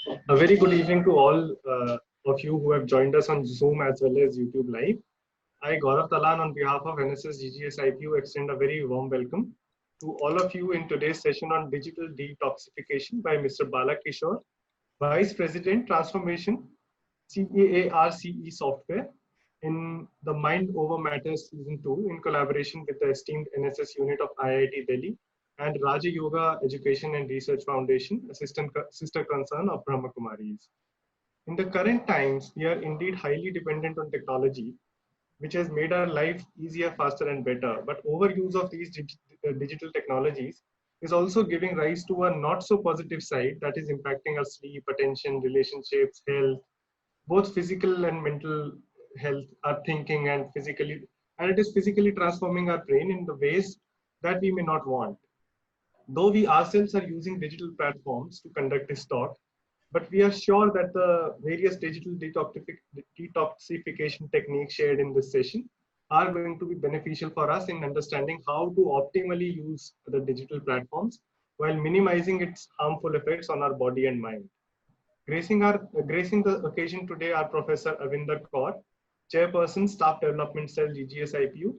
A very good evening to all of you who have joined us on Zoom as well as YouTube Live. I, Gaurav Talan, on behalf of NSS GGS IPU, extend a very warm welcome to all of you in today's session on digital detoxification by Mr. Bala Kishore, Vice President, Transformation, CAARCE Software, in the Mind Over Matters Season 2 in collaboration with the esteemed NSS unit of IIT Delhi and Raja Yoga Education and Research Foundation, assistant sister concern of Brahma Kumaris. In the current times, we are indeed highly dependent on technology, which has made our life easier, faster, and better. But overuse of these digital technologies is also giving rise to a not so positive side that is impacting our sleep, attention, relationships, health, both physical and mental health, our thinking, and it is physically transforming our brain in the ways that we may not want. Though we ourselves are using digital platforms to conduct this talk, but we are sure that the various digital detoxification techniques shared in this session are going to be beneficial for us in understanding how to optimally use the digital platforms while minimizing its harmful effects on our body and mind. Gracing the occasion today are Professor Avinder Kaur, Chairperson, Staff Development Cell, GGS IPU,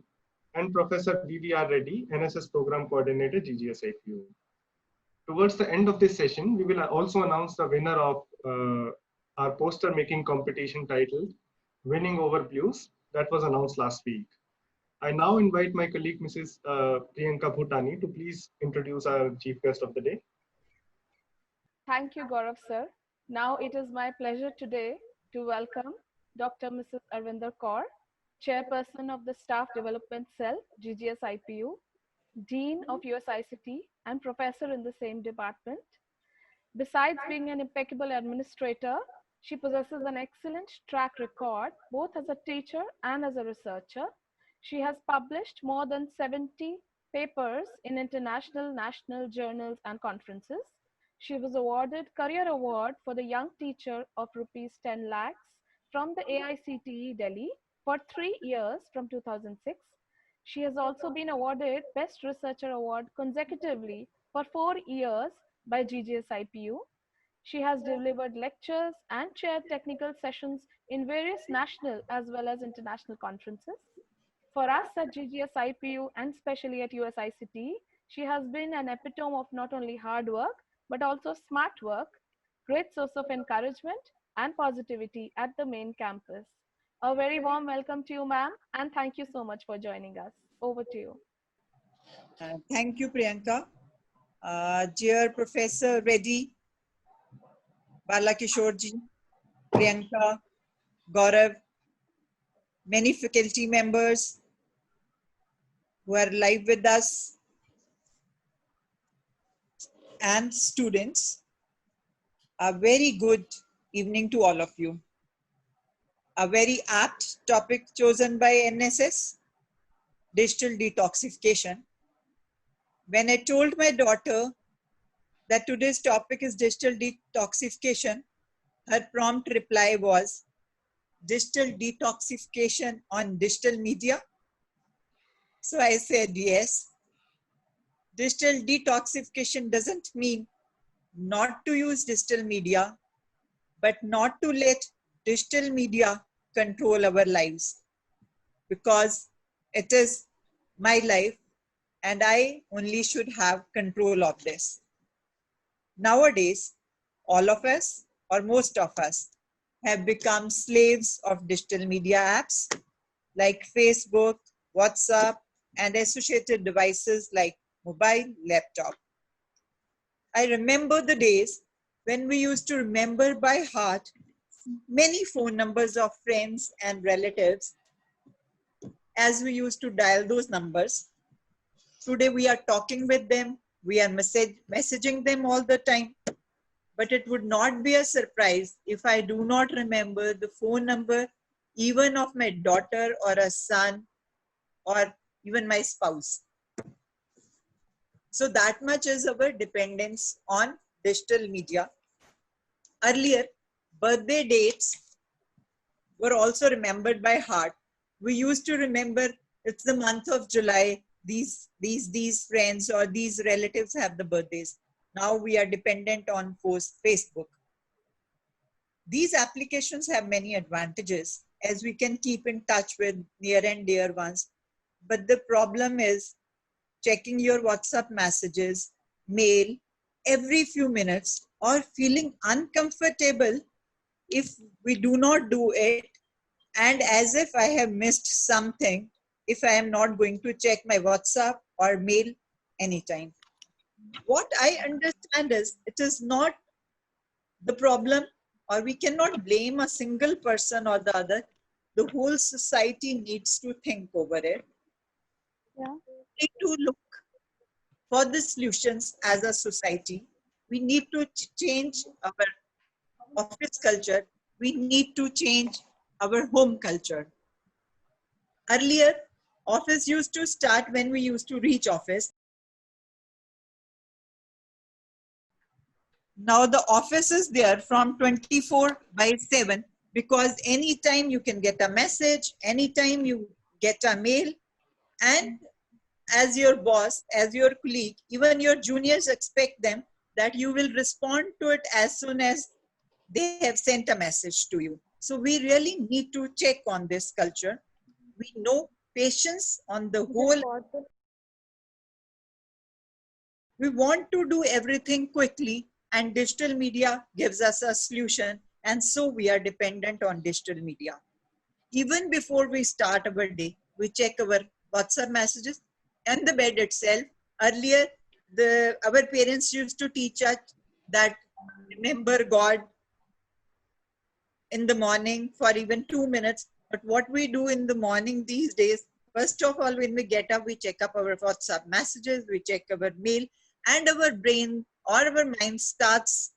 and Professor VVR Reddy, NSS Program Coordinator, GGS IPU. Towards the end of this session, we will also announce the winner of our poster making competition titled Winning Over Blues that was announced last week. I now invite my colleague, Mrs. Priyanka Bhutani, to please introduce our chief guest of the day. Thank you, Gaurav sir. Now it is my pleasure today to welcome Dr. Mrs. Arvinder Kaur, Chairperson of the Staff Development Cell, GGS IPU, Dean of USICT, and Professor in the same department. Besides being an impeccable administrator, she possesses an excellent track record, both as a teacher and as a researcher. She has published more than 70 papers in international, national journals and conferences. She was awarded Career Award for the Young Teacher of Rs 10 lakhs from the AICTE Delhi for 3 years from 2006. She has also been awarded Best Researcher Award consecutively for 4 years by GGS IPU. She has delivered lectures and chaired technical sessions in various national as well as international conferences. For us at GGS IPU and especially at USICT, she has been an epitome of not only hard work, but also smart work, great source of encouragement and positivity at the main campus. A very warm welcome to you, ma'am, and thank you so much for joining us. Over to you. Thank you, Priyanka. Dear Professor Reddy, Bala Kishorji, Priyanka, Gaurav, many faculty members who are live with us, and students, a very good evening to all of you. A very apt topic chosen by NSS, digital detoxification. When I told my daughter that today's topic is digital detoxification, her prompt reply was, digital detoxification on digital media? So I said, yes. Digital detoxification doesn't mean not to use digital media, but not to let digital media control our lives, because it is my life and I only should have control of this. Nowadays, all of us, or most of us, have become slaves of digital media apps like Facebook, WhatsApp, and associated devices like mobile, laptop. I remember the days when we used to remember by heart many phone numbers of friends and relatives as we used to dial those numbers. Today we are talking with them, we are messaging them all the time, but it would not be a surprise if I do not remember the phone number even of my daughter or a son or even my spouse. So that much is our dependence on digital media. Earlier, birthday dates were also remembered by heart. We used to remember it's the month of July, these friends or these relatives have the birthdays. Now we are dependent on Facebook. These applications have many advantages as we can keep in touch with near and dear ones. But the problem is checking your WhatsApp messages, mail every few minutes, or feeling uncomfortable if we do not do it, and as if I have missed something if I am not going to check my WhatsApp or mail anytime. What I understand is it is not the problem, or we cannot blame a single person or the other. The whole society needs to think over it. Yeah. We need to look for the solutions as a society. We need to change our office culture. We need to change our home culture. Earlier, office used to start when we used to reach office. Now the office is there from 24/7 because anytime you can get a message, anytime you get a mail, and as your boss, as your colleague, even your juniors expect them that you will respond to it as soon as they have sent a message to you. So we really need to check on this culture. We know patience on the whole. We want to do everything quickly, and digital media gives us a solution, and so we are dependent on digital media. Even before we start our day, we check our WhatsApp messages and the bed itself. Earlier, our parents used to teach us that remember God in the morning for even 2 minutes. But what we do in the morning these days, first of all, when we get up, we check up our WhatsApp messages, we check our mail, and our brain or our mind starts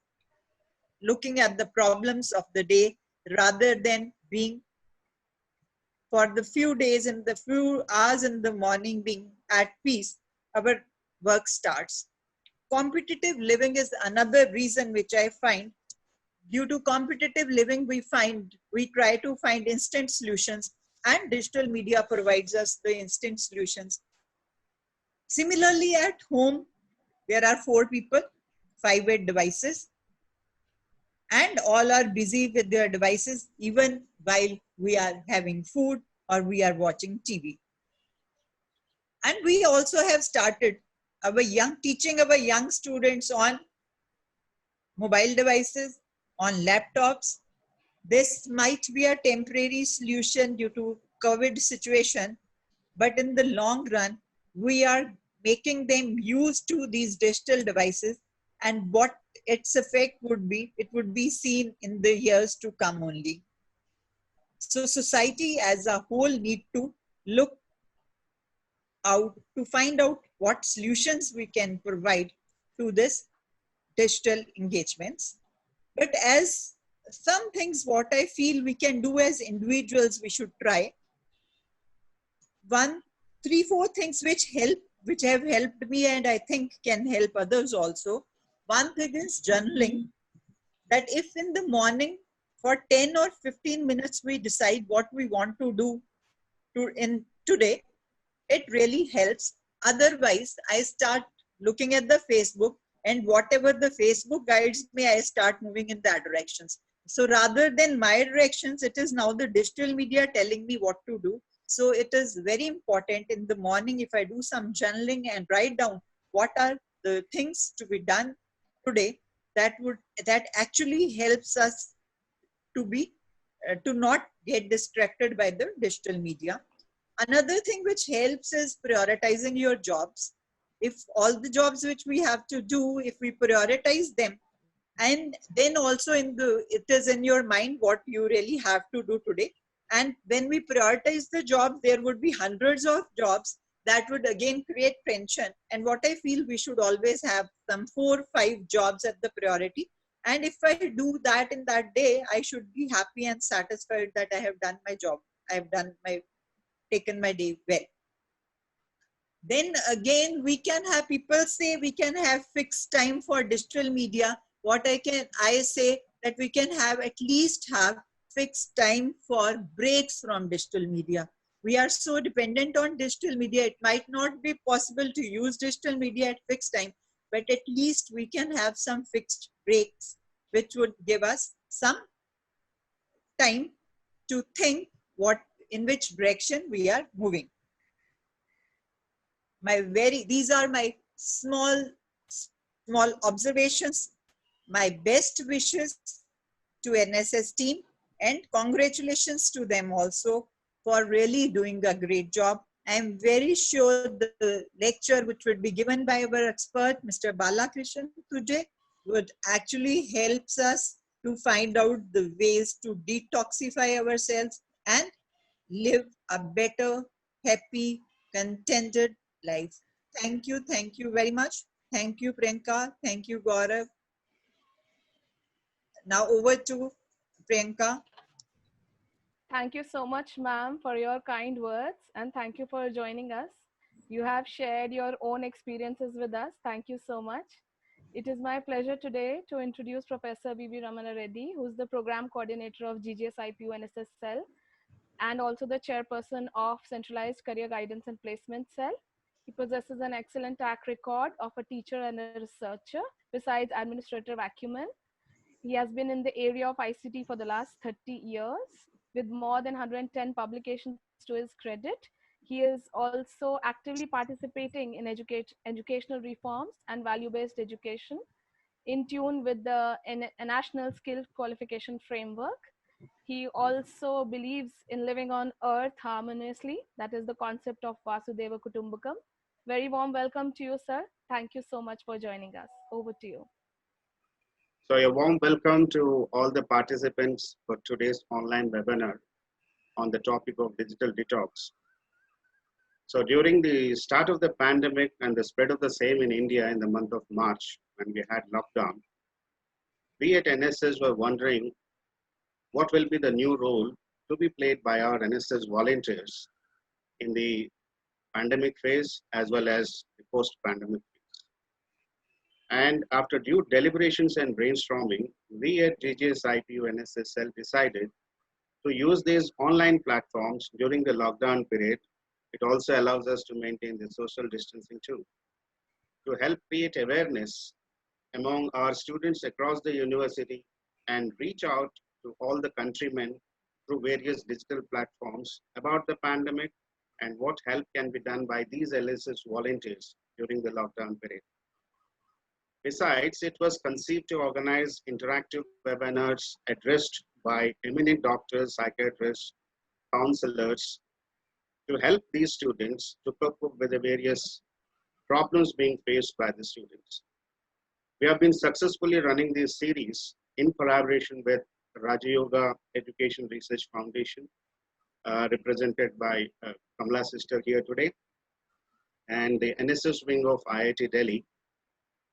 looking at the problems of the day rather than being for the few days and the few hours in the morning being at peace. Our work starts. Competitive living is another reason which I find. Due to competitive living, we try to find instant solutions, and digital media provides us the instant solutions. Similarly, at home, there are 4 people, 5 with devices, and all are busy with their devices even while we are having food or we are watching TV. And we also have started teaching our young students on mobile devices, on laptops. This might be a temporary solution due to COVID situation, but in the long run, we are making them used to these digital devices, and what its effect would be, it would be seen in the years to come only. So society as a whole need to look out to find out what solutions we can provide to this digital engagements. But as some things what I feel we can do as individuals, we should try. 3, 4 things which have helped me and I think can help others also. One thing is journaling, that if in the morning for 10 or 15 minutes we decide what we want to do today, it really helps. Otherwise, I start looking at the Facebook, and whatever the Facebook guides me, I start moving in that directions. So rather than my directions, it is now the digital media telling me what to do. So it is very important in the morning if I do some journaling and write down what are the things to be done today, that actually helps us to not get distracted by the digital media. Another thing which helps is prioritizing your jobs. If all the jobs which we have to do, if we prioritize them, and then also it is in your mind what you really have to do today. And when we prioritize the jobs, there would be hundreds of jobs that would again create tension. And what I feel, we should always have some 4 or 5 jobs at the priority. And if I do that in that day, I should be happy and satisfied that I have done my job. I have taken my day well. Then again, we can have, people say we can have fixed time for digital media. What I say that we can have at least have fixed time for breaks from digital media. We are so dependent on digital media, it might not be possible to use digital media at fixed time, but at least we can have some fixed breaks, which would give us some time to think in which direction we are moving. These are my small observations. My best wishes to NSS team, and congratulations to them also for really doing a great job. I am very sure the lecture which would be given by our expert, Mr. Balakrishnan today, would actually helps us to find out the ways to detoxify ourselves and live a better, happy, contented life. Thank you very much. Thank you, Priyanka. Thank you, Gaurav. Now over to Priyanka. Thank you so much, ma'am, for your kind words, and thank you for joining us. You have shared your own experiences with us. Thank you so much. It is my pleasure today to introduce Professor B.B. Ramana Reddy, who is the Program Coordinator of GGS-IPU NSS Cell, and also the Chairperson of Centralized Career Guidance and Placement Cell. He possesses an excellent track record of a teacher and a researcher, besides administrative acumen. He has been in the area of ICT for the last 30 years, with more than 110 publications to his credit. He is also actively participating in educational reforms and value-based education, in tune with the National Skill Qualification Framework. He also believes in living on earth harmoniously. That is the concept of Vasudhaiva Kutumbakam. Very warm welcome to you, sir. Thank you so much for joining us. Over to you. So a warm welcome to all the participants for today's online webinar on the topic of digital detox. So during the start of the pandemic and the spread of the same in India in the month of March, when we had lockdown, we at NSS were wondering what will be the new role to be played by our NSS volunteers in the pandemic phase as well as the post-pandemic phase. And after due deliberations and brainstorming, we at GGS-IPU NSS Cell decided to use these online platforms during the lockdown period. It also allows us to maintain the social distancing too, to help create awareness among our students across the university and reach out to all the countrymen through various digital platforms about the pandemic and what help can be done by these LSS volunteers during the lockdown period. Besides, it was conceived to organize interactive webinars addressed by eminent doctors, psychiatrists, counselors to help these students to cope up with the various problems being faced by the students. We have been successfully running this series in collaboration with Raja Yoga Education Research Foundation, represented by Kamala sister here today, and the NSS wing of IIT Delhi.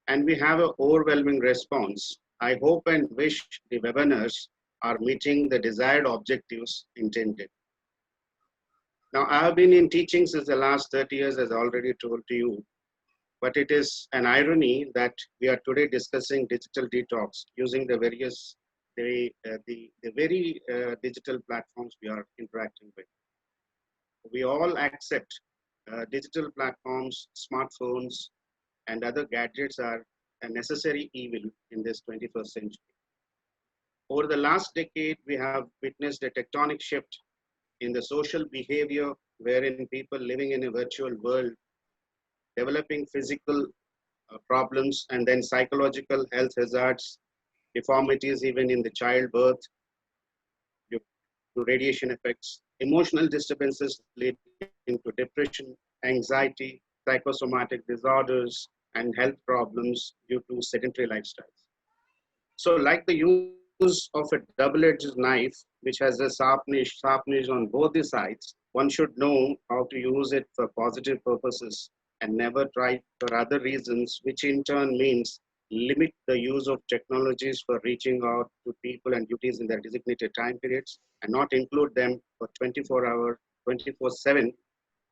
And we have an overwhelming response. I hope and wish the webinars are meeting the desired objectives intended. Now, I have been in teaching since the last 30 years, as I already told to you, but it is an irony that we are today discussing digital detox using the various, the very digital platforms we are interacting with. We all accept digital platforms, smartphones, and other gadgets are a necessary evil in this 21st century. Over the last decade, we have witnessed a tectonic shift in the social behavior wherein people living in a virtual world, developing physical problems and then psychological health hazards, deformities even in the childbirth, due to radiation effects, emotional disturbances leading to depression, anxiety, psychosomatic disorders, and health problems due to sedentary lifestyles. So like the use of a double-edged knife, which has a sharpness on both the sides, one should know how to use it for positive purposes and never try for other reasons, which in turn means limit the use of technologies for reaching out to people and duties in their designated time periods and not include them for 24-hour, 24/7,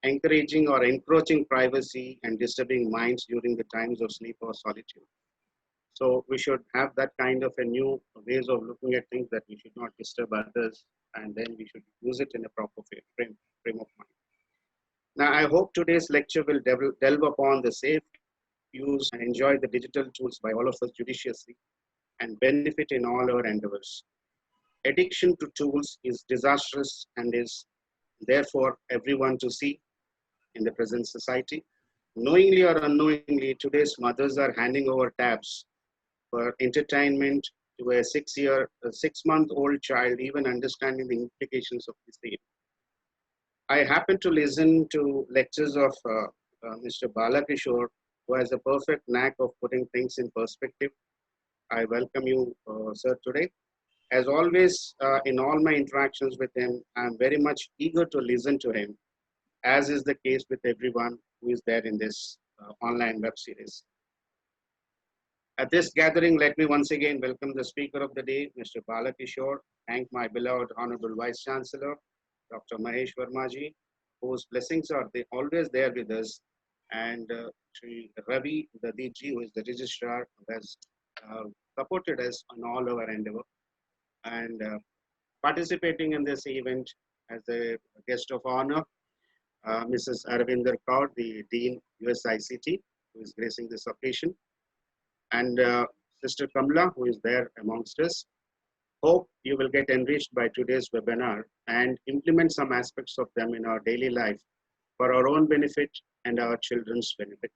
encouraging or encroaching privacy and disturbing minds during the times of sleep or solitude. So we should have that kind of a new ways of looking at things, that we should not disturb others, and then we should use it in a proper frame of mind. Now, I hope today's lecture will delve upon the safe use and enjoy the digital tools by all of us judiciously and benefit in all our endeavors. addiction to tools is disastrous and is therefore everyone to see in the present society. Knowingly or unknowingly, today's mothers are handing over tabs for entertainment to a 6-month-old child, even understanding the implications of the same. I happened to listen to lectures of Mr. Balakishore, who has a perfect knack of putting things in perspective. I welcome you, sir, today. As always, in all my interactions with him, I'm very much eager to listen to him, as is the case with everyone who is there in this online web series. At this gathering, let me once again welcome the speaker of the day, Mr. Balakishore, thank my beloved Honorable Vice Chancellor, Dr. Mahesh Vermaji, whose blessings are always there with us, and Sri Ravi Dadiji, who is the registrar, who has supported us on all our endeavor. And participating in this event as a guest of honor, Mrs. Arvinder Kaur, the Dean, USICT, who is gracing this occasion, and Sister Kamla, who is there amongst us. Hope you will get enriched by today's webinar and implement some aspects of them in our daily life for our own benefit and our children's benefit.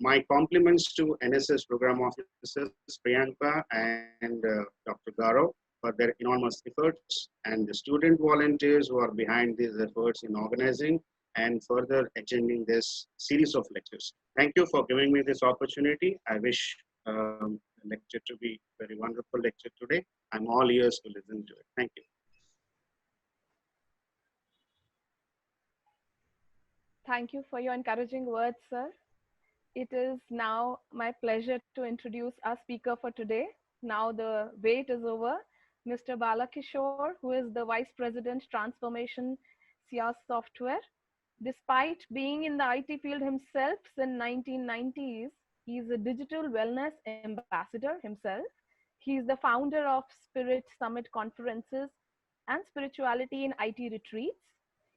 My compliments to NSS program officers Priyanka and Dr. Garo for their enormous efforts, and the student volunteers who are behind these efforts in organizing and further attending this series of lectures. Thank you for giving me this opportunity. I wish the lecture to be a very wonderful lecture today. I'm all ears to listen to it. Thank you. Thank you for your encouraging words, sir. It is now my pleasure to introduce our speaker for today. Now the wait is over. Mr. Balakishore, who is the Vice President Transformation SIAS Software. Despite being in the IT field himself since 1990s, he is a digital wellness ambassador himself. He is the founder of Spirit Summit conferences and spirituality in IT retreats.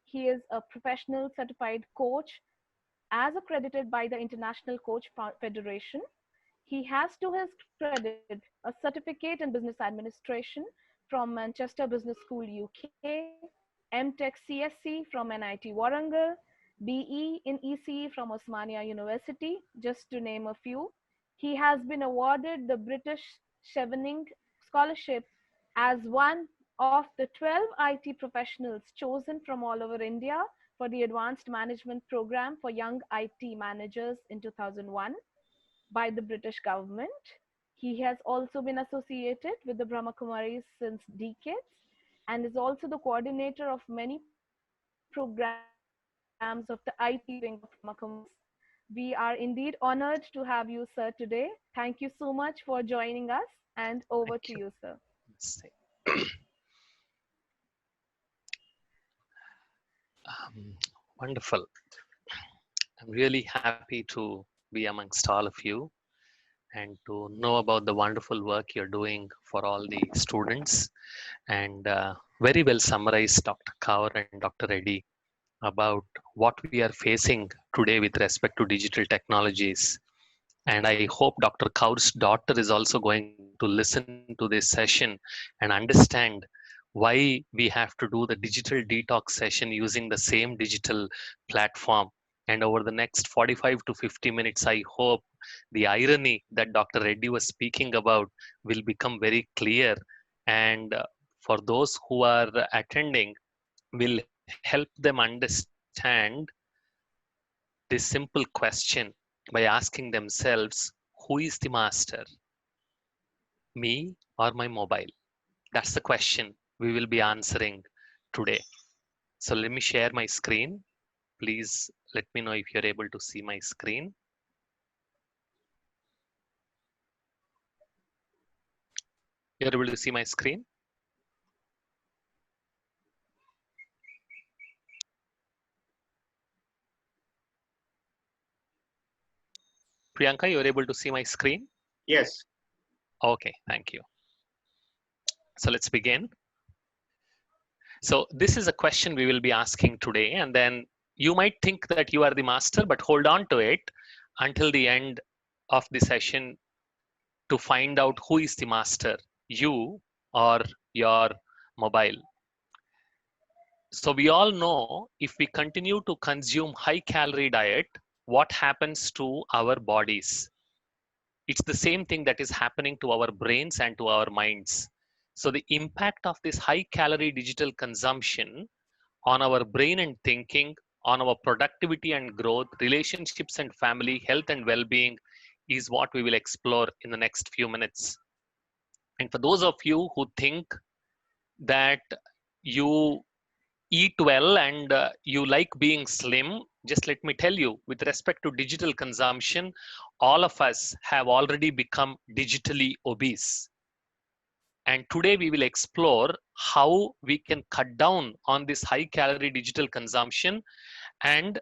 He is a professional certified coach as accredited by the International Coach Federation. He has to his credit a certificate in business administration from Manchester Business School, UK, MTech CSC from NIT Warangal, BE in ECE from Osmania University, just to name a few. He has been awarded the British Chevening Scholarship as one of the 12 IT professionals chosen from all over India for the Advanced Management Program for Young IT Managers in 2001 by the British government. He has also been associated with the Brahma Kumaris since decades and is also the coordinator of many programs of the IT wing of Brahma Kumaris. We are indeed honored to have you, sir, today. Thank you so much for joining us, and over to you, sir. Wonderful. I'm really happy to be amongst all of you and to know about the wonderful work you're doing for all the students. And very well summarized, Dr. Kaur and Dr. Reddy, about what we are facing today with respect to digital technologies. And I hope Dr. Kaur's daughter is also going to listen to this session and understand why we have to do the digital detox session using the same digital platform. And over the next 45 to 50 minutes, I hope the irony that Dr. Reddy was speaking about will become very clear. And for those who are attending, will help them understand this simple question by asking themselves, who is the master? Me or my mobile? That's the question we will be answering today. So let me share my screen. Please let me know if you're able to see my screen. You're able to see my screen? Priyanka, you're able to see my screen? Yes. Okay, thank you. So let's begin. So this is a question we will be asking today, and then you might think that you are the master, but hold on to it until the end of the session to find out who is the master, you or your mobile. So we all know if we continue to consume high calorie diet, what happens to our bodies? It's the same thing that is happening to our brains and to our minds. So the impact of this high calorie digital consumption on our brain and thinking, on our productivity and growth, relationships and family, health and well-being is what we will explore in the next few minutes. And for those of you who think that you eat well and you like being slim, just let me tell you, with respect to digital consumption, all of us have already become digitally obese. And today we will explore how we can cut down on this high calorie digital consumption and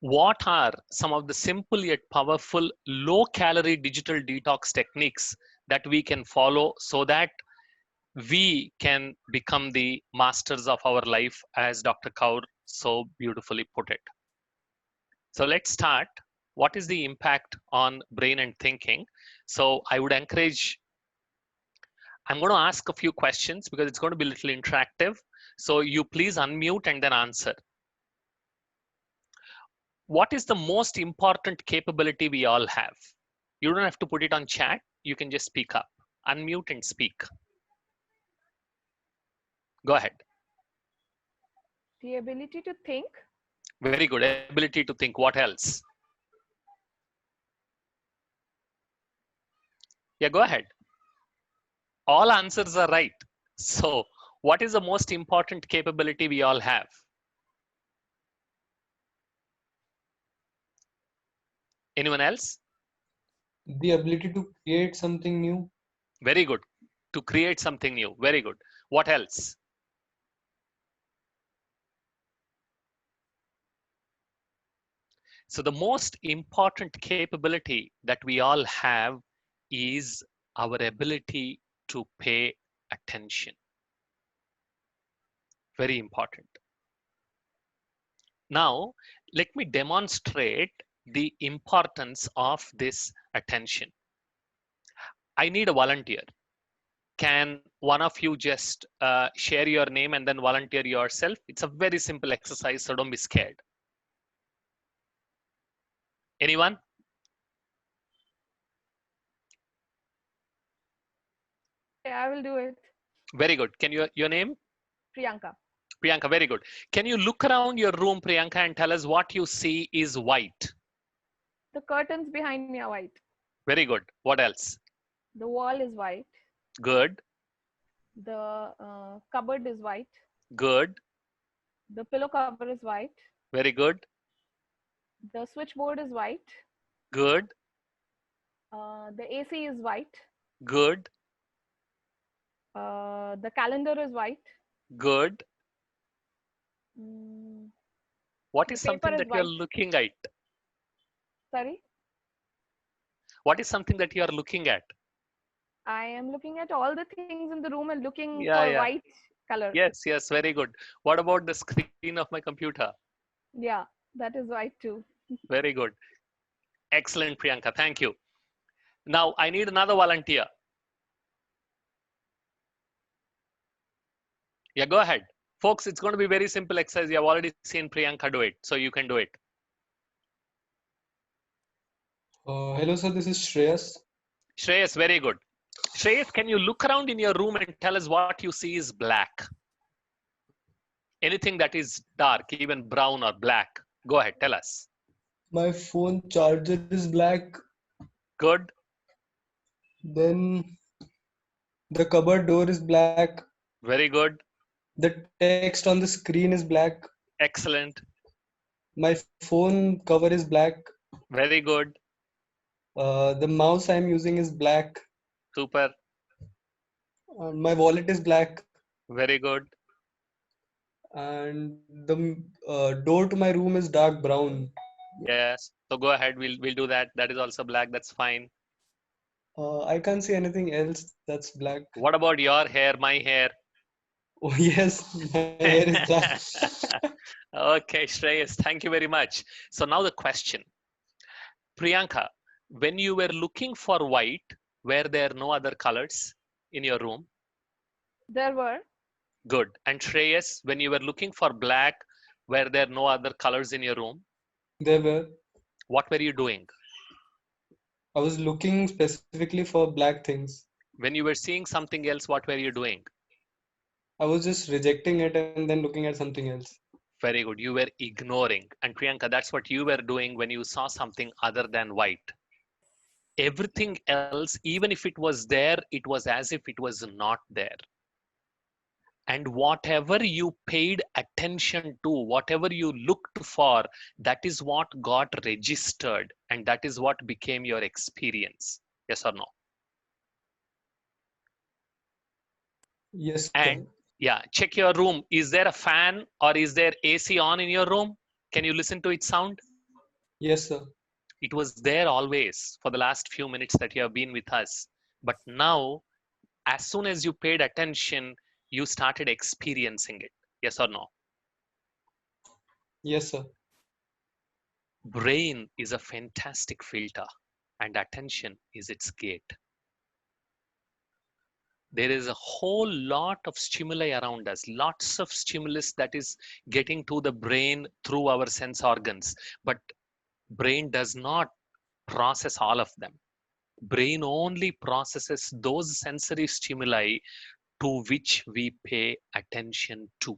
what are some of the simple yet powerful low calorie digital detox techniques that we can follow so that we can become the masters of our life, as Dr. Kaur so beautifully put it. So let's start. What is the impact on brain and thinking? So I would encourage, I'm going to ask a few questions because it's going to be a little interactive. So you please unmute and then answer. What is the most important capability we all have? You don't have to put it on chat. You can just speak up. Unmute and speak. Go ahead. The ability to think. Very good. Ability to think. What else? Yeah, go ahead. All answers are right. So what is the most important capability we all have? Anyone else? The ability to create something new. Very good. To create something new. Very good. What else? So the most important capability that we all have is our ability to pay attention. Very important. Now, let me demonstrate the importance of this attention. I need a volunteer. Can one of you just share your name and then volunteer yourself? It's a very simple exercise, so don't be scared. Anyone? Yeah, I will do it. Very good. Can your name? Priyanka. Priyanka, very good. Can you look around your room, Priyanka, and tell us what you see is white? The curtains behind me are white. Very good. What else? The wall is white. Good, The cupboard is white. good, The pillow cover is white. very good, The switchboard is white. good, The AC is white. good, The calendar is white. good. Mm, What the is paper something is that you're white. looking at? Sorry? What is something that you are looking at? I am looking at all the things in the room and looking Yeah, for yeah. white color. Yes, yes, very good. What about the screen of my computer? Yeah, that is white too. Very good. Excellent, Priyanka. Thank you. Now, I need another volunteer. Yeah, go ahead. Folks, it's going to be very simple exercise. You have already seen Priyanka do it, so you can do it. Hello, sir. This is Shreyas. Shreyas, very good. Shreyas, can you look around in your room and tell us what you see is black? Anything that is dark, even brown or black. Go ahead, tell us. My phone charger is black. Good, Then the cupboard door is black. very good, The text on the screen is black. excellent, My phone cover is black. very good, The mouse I'm using is black. super, My wallet is black. very good. And the door to my room is dark brown. Yes, so go ahead, we'll do that. That is also black, that's fine. I can't see anything else that's black. What about your hair, my hair? Oh, yes, my hair is black. Okay, Shreyas, thank you very much. So now the question. Priyanka, when you were looking for white, were there no other colors in your room? There were. Good. And Shreyas, when you were looking for black, were there no other colors in your room? There were. What were you doing? I was looking specifically for black things. When you were seeing something else, what were you doing? I was just rejecting it and then looking at something else. Very good. You were ignoring. And Priyanka, that's what you were doing when you saw something other than white. Everything else, even if it was there, it was as if it was not there. And whatever you paid attention to, whatever you looked for, that is what got registered, and that is what became your experience. Yes or no? Yes, sir. And yeah, check your room. Is there a fan or is there AC on in your room? Can you listen to its sound? Yes, sir. It was there always for the last few minutes that you have been with us. But now, as soon as you paid attention, you started experiencing it. Yes or no? Yes, sir. Brain is a fantastic filter and attention is its gate. There is a whole lot of stimuli around us, lots of stimulus that is getting to the brain through our sense organs, but brain does not process all of them. Brain only processes those sensory stimuli to which we pay attention to.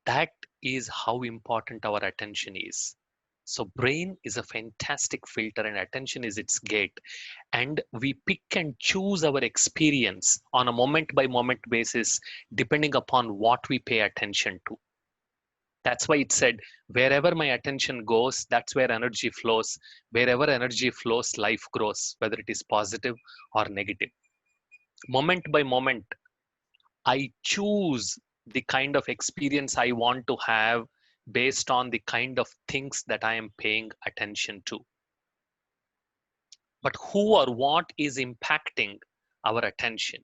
That is how important our attention is. So brain is a fantastic filter and attention is its gate. And we pick and choose our experience on a moment by moment basis, depending upon what we pay attention to. That's why it said, wherever my attention goes, that's where energy flows. Wherever energy flows, life grows, whether it is positive or negative. Moment by moment, I choose the kind of experience I want to have based on the kind of things that I am paying attention to. But who or what is impacting our attention?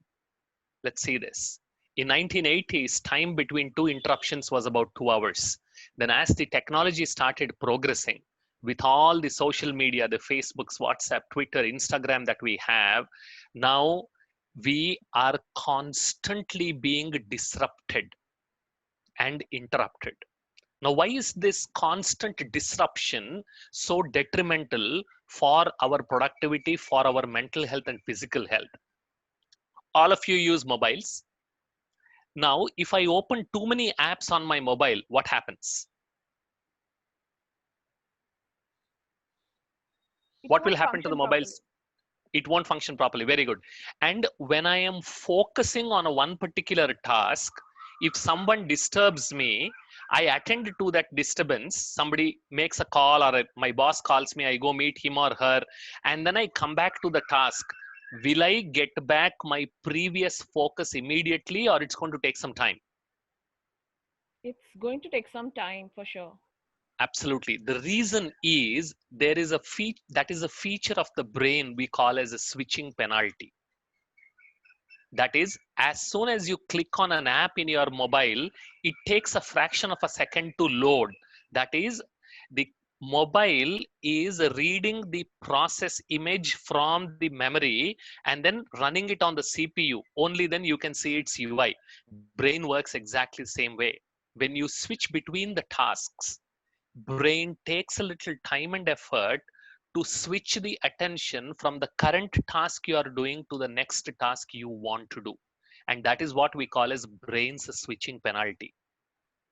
Let's see this. In 1980s, time between two interruptions was about 2 hours. Then as the technology started progressing, with all the social media, the Facebooks, WhatsApp, Twitter, Instagram that we have, now we are constantly being disrupted and interrupted. Now, why is this constant disruption so detrimental for our productivity, for our mental health and physical health? All of you use mobiles. Now, if I open too many apps on my mobile, what happens? It What will won't happen to the function properly. mobiles? It won't function properly. Very good. And when I am focusing on a one particular task, if someone disturbs me, I attend to that disturbance. Somebody makes a call or my boss calls me, I go meet him or her, and then I come back to the task. Will I get back my previous focus immediately, or it's going to take some time? It's going to take some time for sure. Absolutely. The reason is there is a feature of the brain we call as a switching penalty. That is, as soon as you click on an app in your mobile, it takes a fraction of a second to load. That is, the mobile is reading the process image from the memory and then running it on the CPU. Only then you can see its UI. Brain works exactly the same way. When you switch between the tasks, brain takes a little time and effort to switch the attention from the current task you are doing to the next task you want to do. And that is what we call as brain's switching penalty.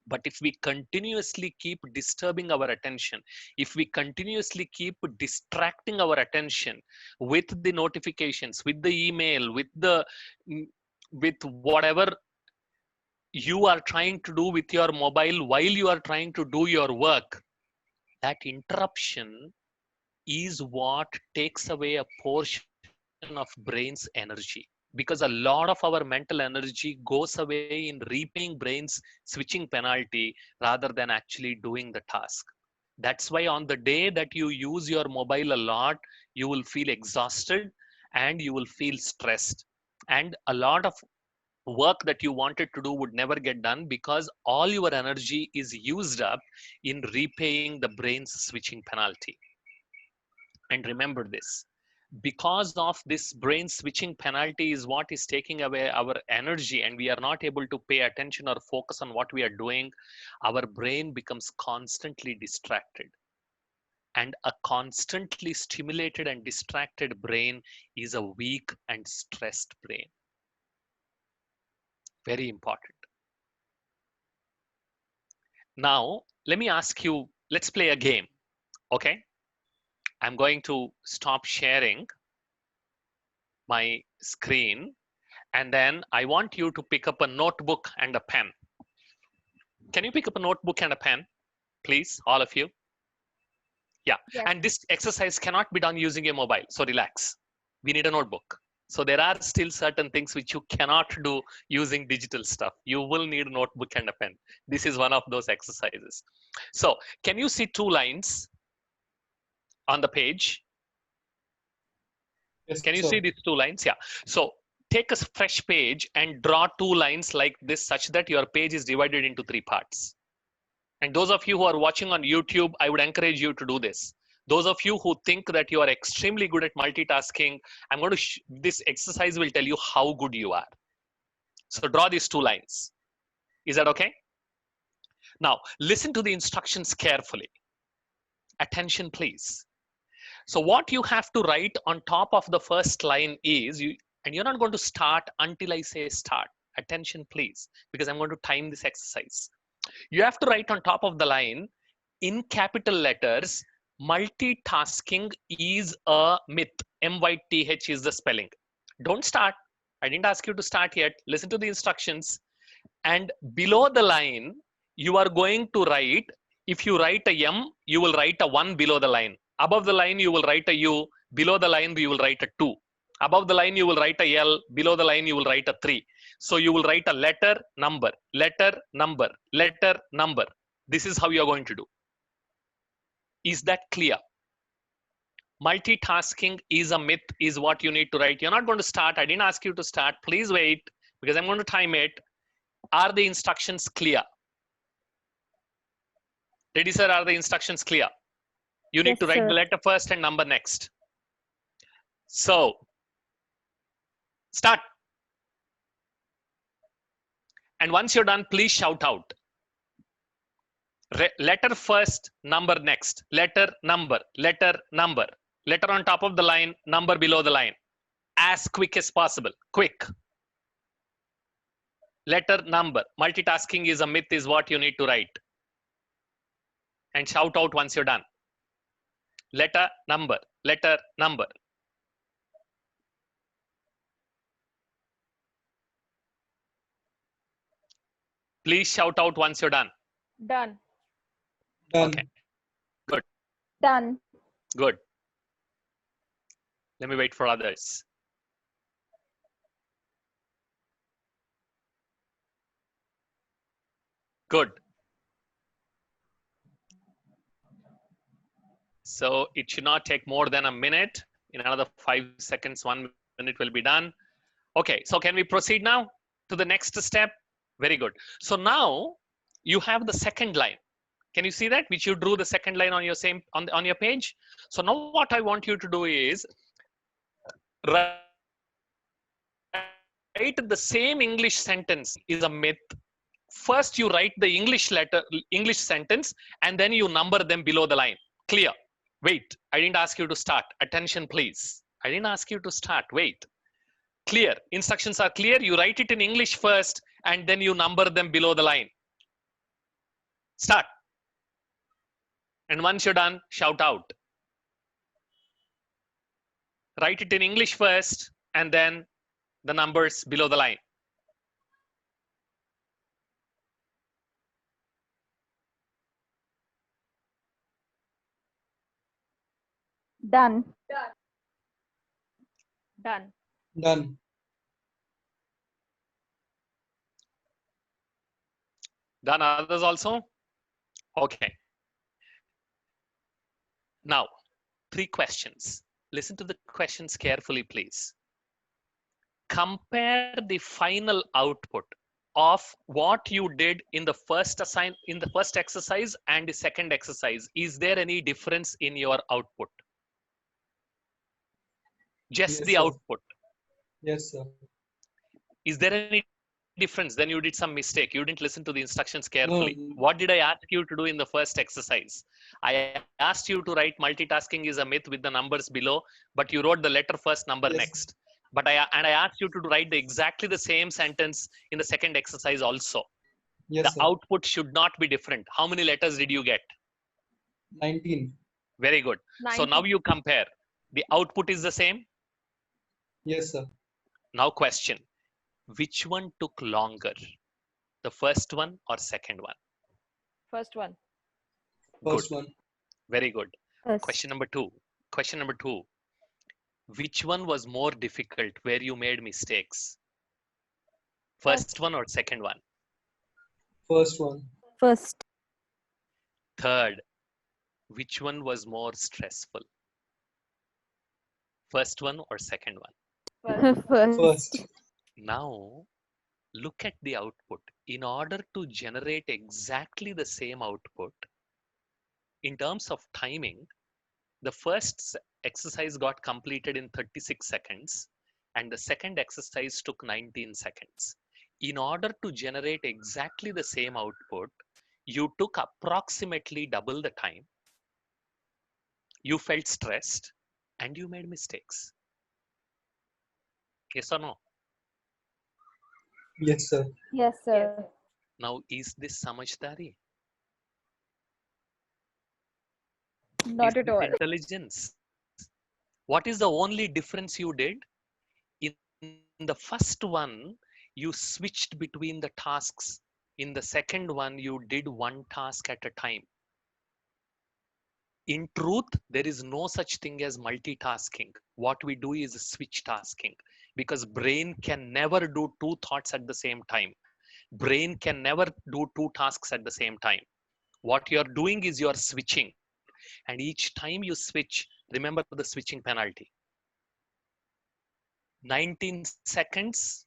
But if we continuously keep disturbing our attention, if we continuously keep distracting our attention with the notifications, with the email, with whatever you are trying to do with your mobile while you are trying to do your work, that interruption is what takes away a portion of brain's energy, because a lot of our mental energy goes away in repaying brain's switching penalty rather than actually doing the task. That's why on the day that you use your mobile a lot, you will feel exhausted and you will feel stressed, and a lot of work that you wanted to do would never get done because all your energy is used up in repaying the brain's switching penalty. And remember this, because of this brain switching penalty is what is taking away our energy, and we are not able to pay attention or focus on what we are doing. Our brain becomes constantly distracted, and a constantly stimulated and distracted brain is a weak and stressed brain. Very important. Now let me ask you, let's play a game. Okay, I'm going to stop sharing my screen, and then I want you to pick up a notebook and a pen. Can you pick up a notebook and a pen, please, all of you? Yeah, Yes. and this exercise cannot be done using a mobile, so relax. We need a notebook. So there are still certain things which you cannot do using digital stuff. You will need a notebook and a pen. This is one of those exercises. So can you see 2 lines on the page? Yes, Can you sir. see these 2 lines? Yeah. So take a fresh page and draw 2 lines like this, such that your page is divided into 3 parts. And those of you who are watching on YouTube, I would encourage you to do this. Those of you who think that you are extremely good at multitasking, I'm going to this exercise will tell you how good you are. So draw these 2 lines. Is that okay? Now listen to the instructions carefully. Attention, please. So what you have to write on top of the first line is, and you're not going to start until I say start. Attention, please, because I'm going to time this exercise. You have to write on top of the line in capital letters, multitasking is a myth. MYTH is the spelling. Don't start. I didn't ask you to start yet. Listen to the instructions. And below the line, you are going to write, if you write a M, you will write a 1 below the line. Above the line, you will write a U. Below the line, you will write a 2. Above the line, you will write a L. Below the line, you will write a 3. So you will write a letter, number, letter, number, letter, number. This is how you are going to do. Is that clear? Multitasking is a myth is what you need to write. You're not going to start. I didn't ask you to start. Please wait, because I'm going to time it. Are the instructions clear? Ready, sir? Are the instructions clear? You need Yes, to write sir. the letter first and number next. So, start. And once you're done, please shout out. Letter first, number next. Letter, number, letter, number. Letter on top of the line, number below the line. As quick as possible. Quick. Letter, number. Multitasking is a myth is what you need to write. And shout out once you're done. Letter, number, letter, number. Please shout out once you're done. Done. Done. Okay. Done. Good. Let me wait for others. Good. So it should not take more than a minute. In another 5 seconds, 1 minute will be done. Okay, so can we proceed now to the next step? Very good. So now you have the second line. Can you see that, which you drew the second line on your same on your page? So now what I want you to do is write the same English sentence is a myth. First you write the English sentence, and then you number them below the line. Clear? Wait, I didn't ask you to start. Attention, please. I didn't ask you to start. Wait. Clear? Instructions are clear. You write it in English first, and then you number them below the line. Start. And once you're done, shout out. Write it in English first, and then the numbers below the line. Done. Done. Done. Done. Others also? Okay. Now, 3 questions. Listen to the questions carefully, please. Compare the final output of what you did in the first exercise and the second exercise. Is there any difference in your output? Just Yes, the sir. output. Yes, sir. Is there any difference? Then you did some mistake. You didn't listen to the instructions No, carefully. What did I ask you to do in the first exercise? I asked you to write multitasking is a myth with the numbers below, but you wrote the letter first, number yes, next. But I asked you to write exactly the same sentence in the second exercise also. The yes, sir. output should not be different. How many letters did you get? 19. Very good. So now 19. you compare. The output is the same. Yes, sir. Now question, which one took longer? The first one or second one? First one. First Good. one. Very good. First. Question number two. Question number two. Which one was more difficult where you made mistakes? First one or second one? First one. First. Third, which one was more stressful? First one or second one? First. First. First. Now, look at the output. In order to generate exactly the same output, in terms of timing, the first exercise got completed in 36 seconds and the second exercise took 19 seconds. In order to generate exactly the same output, you took approximately double the time, you felt stressed, and you made mistakes. Yes or no? Yes, sir. Yes, sir. Now, is this samajhdari? Not Is at this all. intelligence? What is the only difference you did? In the first one, you switched between the tasks. In the second one, you did one task at a time. In truth, there is no such thing as multitasking. What we do is switch tasking, because brain can never do two thoughts at the same time. Brain can never do two tasks at the same time. What you're doing is you're switching. And each time you switch, remember the switching penalty. 19 seconds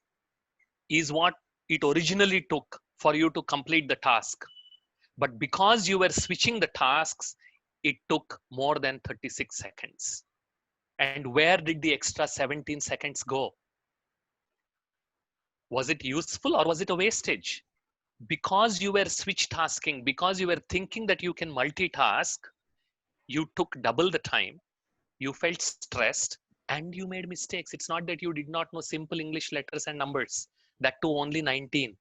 is what it originally took for you to complete the task. But because you were switching the tasks, it took more than 36 seconds. And where did the extra 17 seconds go? Was it useful or was it a wastage? Because you were switch tasking, because you were thinking that you can multitask, you took double the time, you felt stressed, and you made mistakes. It's not that you did not know simple English letters and numbers, that too only 19.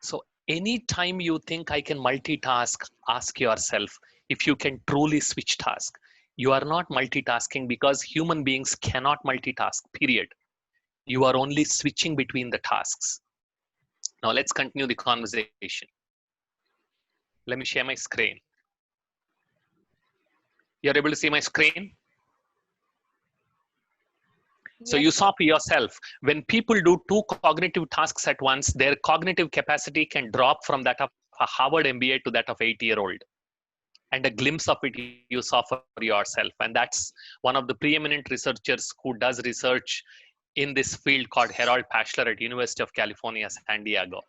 So anytime you think I can multitask, ask yourself if you can truly switch task. You are not multitasking because human beings cannot multitask, period. You are only switching between the tasks. Now let's continue the conversation. Let me share my screen. You're able to see my screen? So Yes, you sir. saw for yourself, when people do two cognitive tasks at once, their cognitive capacity can drop from that of a Harvard MBA to that of 8-year-old. And a glimpse of it you saw for yourself. And that's one of the preeminent researchers who does research in this field called Harold Pashler at University of California, San Diego.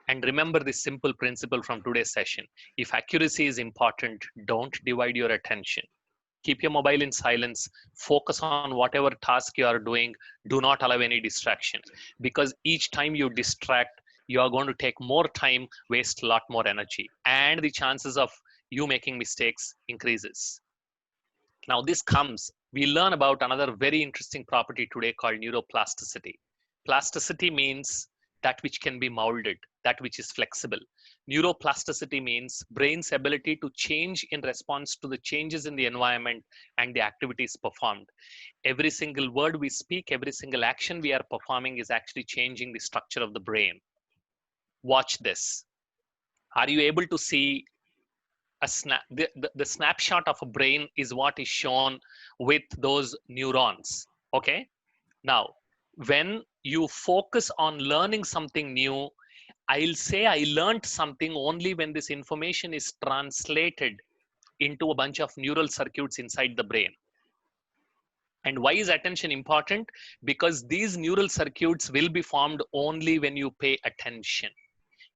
And remember this simple principle from today's session. If accuracy is important, don't divide your attention. Keep your mobile in silence, focus on whatever task you are doing, do not allow any distraction. Because each time you distract, you are going to take more time, waste a lot more energy, and the chances of you making mistakes increases. Now this comes, we learn about another very interesting property today called neuroplasticity. Plasticity means that which can be molded, that which is flexible. Neuroplasticity means brain's ability to change in response to the changes in the environment and the activities performed. Every single word we speak, every single action we are performing is actually changing the structure of the brain. Watch this. Are you able to see a the snapshot of a brain is what is shown with those neurons? Okay. Now, when you focus on learning something new, I'll say I learned something only when this information is translated into a bunch of neural circuits inside the brain. And why is attention important? Because these neural circuits will be formed only when you pay attention.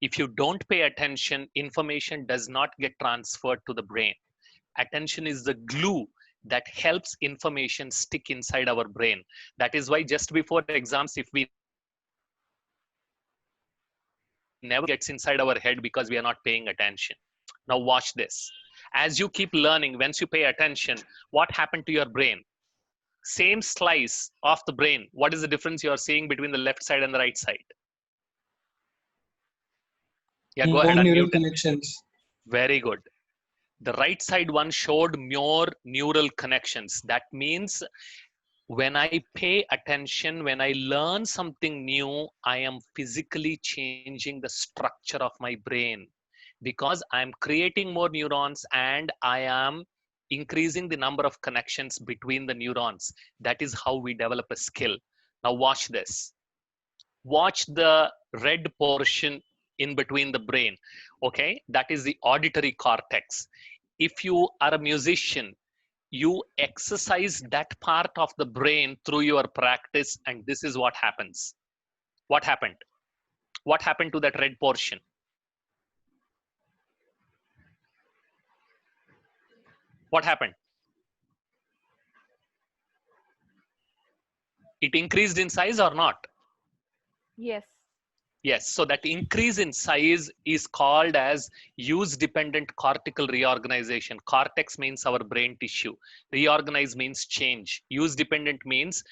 If you don't pay attention, information does not get transferred to the brain. Attention is the glue that helps information stick inside our brain. That is why just before exams, if we never gets inside our head because we are not paying attention. Now watch this. As you keep learning, once you pay attention, what happened to your brain? Same slice of the brain. What is the difference you are seeing between the left side and the right side? Yeah, go ahead. More neural Unmute. connections. Very good. The right side one showed more neural connections. That means when I pay attention, when I learn something new, I am physically changing the structure of my brain because I'm creating more neurons and I am increasing the number of connections between the neurons. That is how we develop a skill. Now watch this. Watch the red portion in between the brain. Okay, that is the auditory cortex. If you are a musician, you exercise that part of the brain through your practice, and this is what happens. What happened? What happened to that red portion? What happened? It increased in size or not? Yes. Yes, so that increase in size is called as use-dependent cortical reorganization. Cortex means our brain tissue. Reorganize means change. Use-dependent means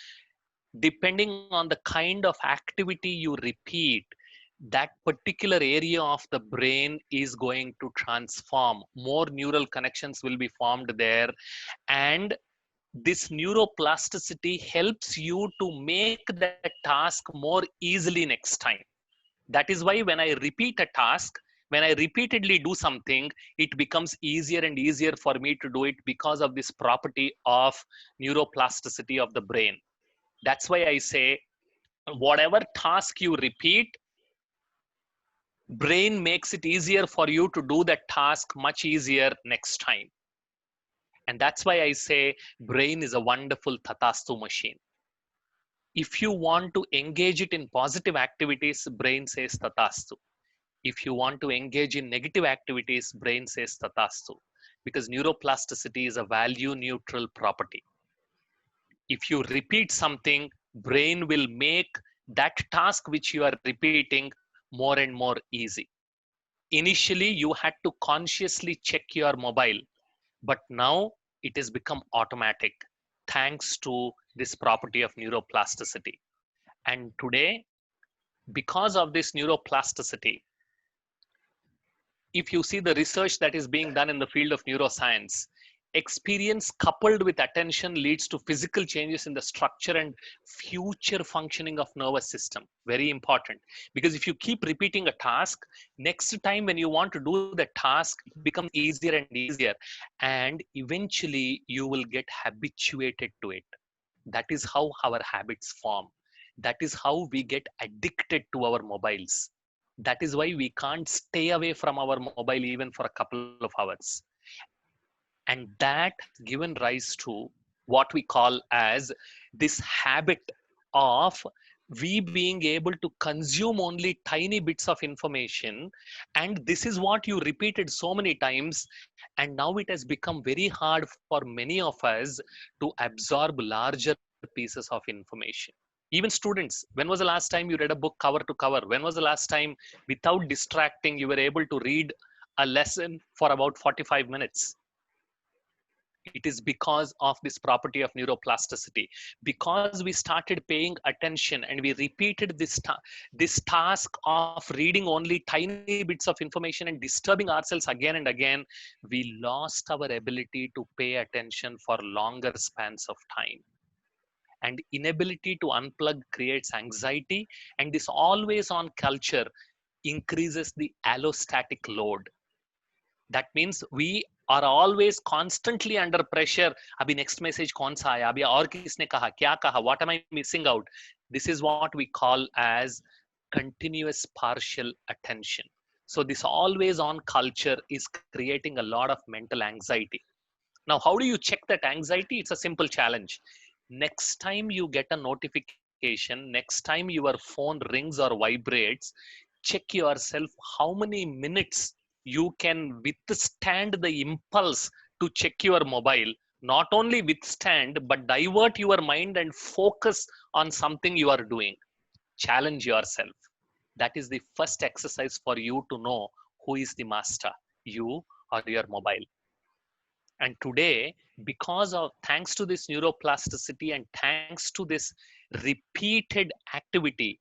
depending on the kind of activity you repeat, that particular area of the brain is going to transform. More neural connections will be formed there, and this neuroplasticity helps you to make that task more easily next time. That is why when I repeat a task, when I repeatedly do something, it becomes easier and easier for me to do it because of this property of neuroplasticity of the brain. That's why I say, whatever task you repeat, brain makes it easier for you to do that task much easier next time. And that's why I say brain is a wonderful Tathastu machine. If you want to engage it in positive activities, brain says Tathastu. If you want to engage in negative activities, brain says Tathastu. Because neuroplasticity is a value neutral property. If you repeat something, brain will make that task which you are repeating more and more easy. Initially, you had to consciously check your mobile, but now it has become automatic thanks to this property of neuroplasticity. And today, because of this neuroplasticity, if you see the research that is being done in the field of neuroscience, experience coupled with attention leads to physical changes in the structure and future functioning of nervous system. Very important, because if you keep repeating a task, next time when you want to do the task, it becomes easier and easier, and eventually you will get habituated to it. That is how our habits form. That is how we get addicted to our mobiles. That is why we can't stay away from our mobile even for a couple of hours. And that given rise to what we call as this habit of we being able to consume only tiny bits of information. And this is what you repeated so many times. And now it has become very hard for many of us to absorb larger pieces of information. Even students, when was the last time you read a book cover to cover? When was the last time, without distracting, you were able to read a lesson for about 45 minutes? It is because of this property of neuroplasticity. Because we started paying attention and we repeated this task of reading only tiny bits of information and disturbing ourselves again and again, we lost our ability to pay attention for longer spans of time. And inability to unplug creates anxiety, and this always on culture increases the allostatic load. That means we are always constantly under pressure. Abhi next message kaun sa aaya? Abhi aur kisne kaha? Kya kaha? What am I missing out? This is what we call as continuous partial attention. So this always on culture is creating a lot of mental anxiety. Now, how do you check that anxiety? It's a simple challenge. Next time you get a notification, next time your phone rings or vibrates, check yourself how many minutes you can withstand the impulse to check your mobile not only withstand, but divert your mind and focus on something you are doing. Challenge yourself. That is the first exercise for you to know who is the master, you or your mobile. And today, because of thanks to this neuroplasticity and thanks to this repeated activity,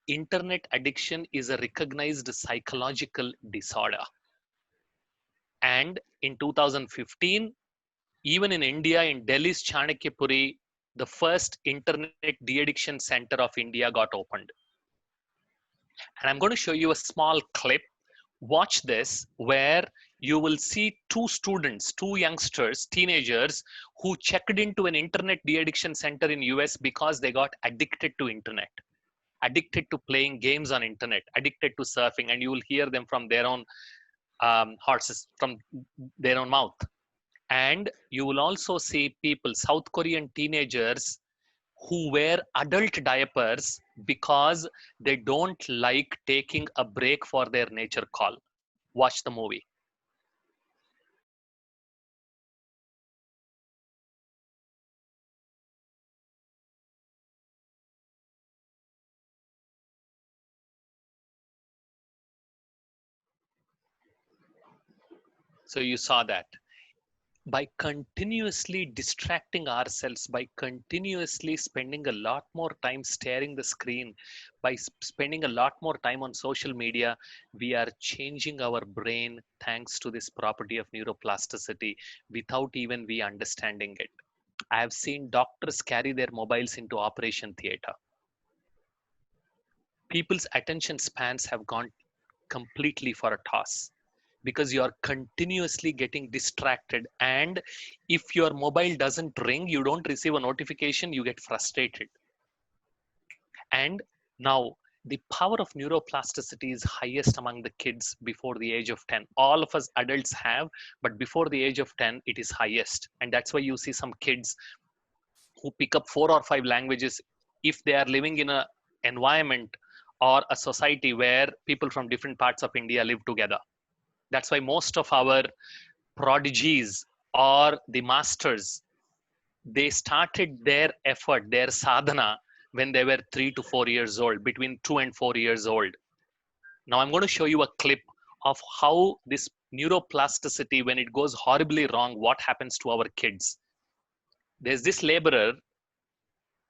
internet addiction is a recognized psychological disorder. And in 2015, even in India, in Delhi's Chanakyapuri, the first internet de-addiction center of India got opened. And I'm going to show you a small clip. Watch this, where you will see two students, two youngsters, teenagers, who checked into an internet de-addiction center in US because they got addicted to internet, addicted to playing games on internet, addicted to surfing, and you will hear them from their own horses, from their own mouth. And you will also see people, South Korean teenagers, who wear adult diapers because they don't like taking a break for their nature call. Watch the movie. So you saw that. By continuously distracting ourselves, by continuously spending a lot more time staring the screen, by spending a lot more time on social media, we are changing our brain thanks to this property of neuroplasticity without even we understanding it. I have seen doctors carry their mobiles into operation theater. People's attention spans have gone completely for a toss because you are continuously getting distracted, and if your mobile doesn't ring, you don't receive a notification, you get frustrated. And now the power of neuroplasticity is highest among the kids before the age of 10. All of us adults have, but before the age of 10 it is highest. And that's why you see some kids who pick up 4 or 5 languages if they are living in a environment or a society where people from different parts of India live together. That's why most of our prodigies or the masters, they started their effort, their sadhana, when they were 3 to 4 years old, between 2 and 4 years old. Now I'm going to show you a clip of how this neuroplasticity, when it goes horribly wrong, what happens to our kids. There's this laborer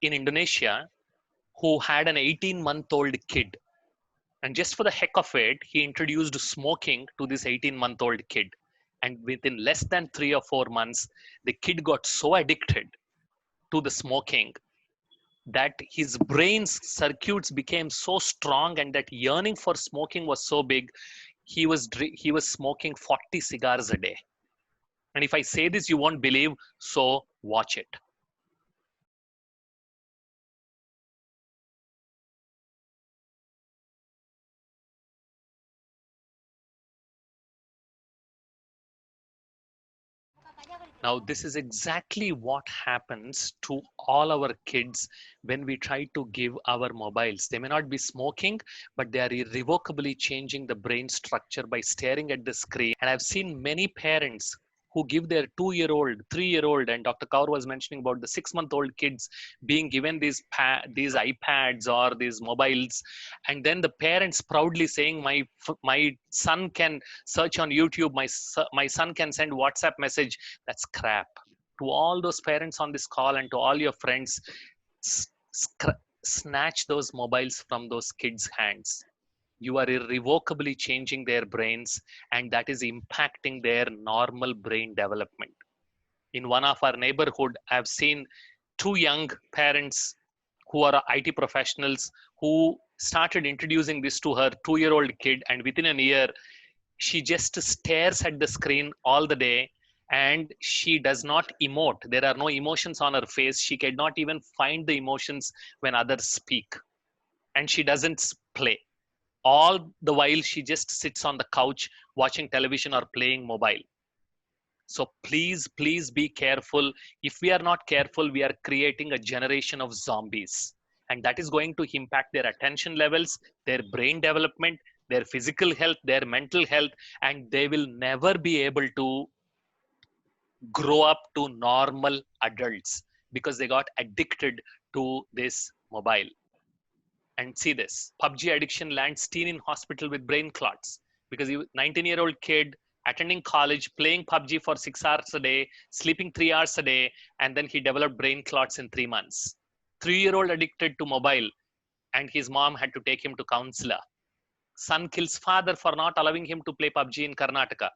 in Indonesia who had an 18-month-old kid. And just for the heck of it, he introduced smoking to this 18-month-old kid. And within less than 3 or 4 months, the kid got so addicted to the smoking that his brain's circuits became so strong, and that yearning for smoking was so big, he was smoking 40 cigars a day. And if I say this, you won't believe, so watch it. Now, this is exactly what happens to all our kids when we try to give our mobiles. They may not be smoking, but they are irrevocably changing the brain structure by staring at the screen. And I've seen many parents who give their 2-year-old, 3-year-old, and Dr. Kaur was mentioning about the 6-month-old kids being given these iPads or these mobiles, and then the parents proudly saying, my son can search on YouTube, my son can send WhatsApp message. That's crap. To all those parents on this call and to all your friends, snatch those mobiles from those kids' hands. You are irrevocably changing their brains, and that is impacting their normal brain development. In one of our neighborhood, I've seen 2 young parents who are IT professionals who started introducing this to her 2-year-old kid, and within a year, she just stares at the screen all the day, and she does not emote. There are no emotions on her face. She cannot even find the emotions when others speak, and she doesn't play. All the while she just sits on the couch watching television or playing mobile. So please be careful. If we are not careful, we are creating a generation of zombies, and that is going to impact their attention levels, their brain development, their physical health, their mental health, and they will never be able to grow up to normal adults because they got addicted to this mobile. And see this, PUBG addiction lands teen in hospital with brain clots because you 19-year-old kid attending college, playing PUBG for 6 hours a day, sleeping 3 hours a day, and then he developed brain clots in 3 months. 3-year-old addicted to mobile, and his mom had to take him to counselor. Son kills father for not allowing him to play PUBG in Karnataka.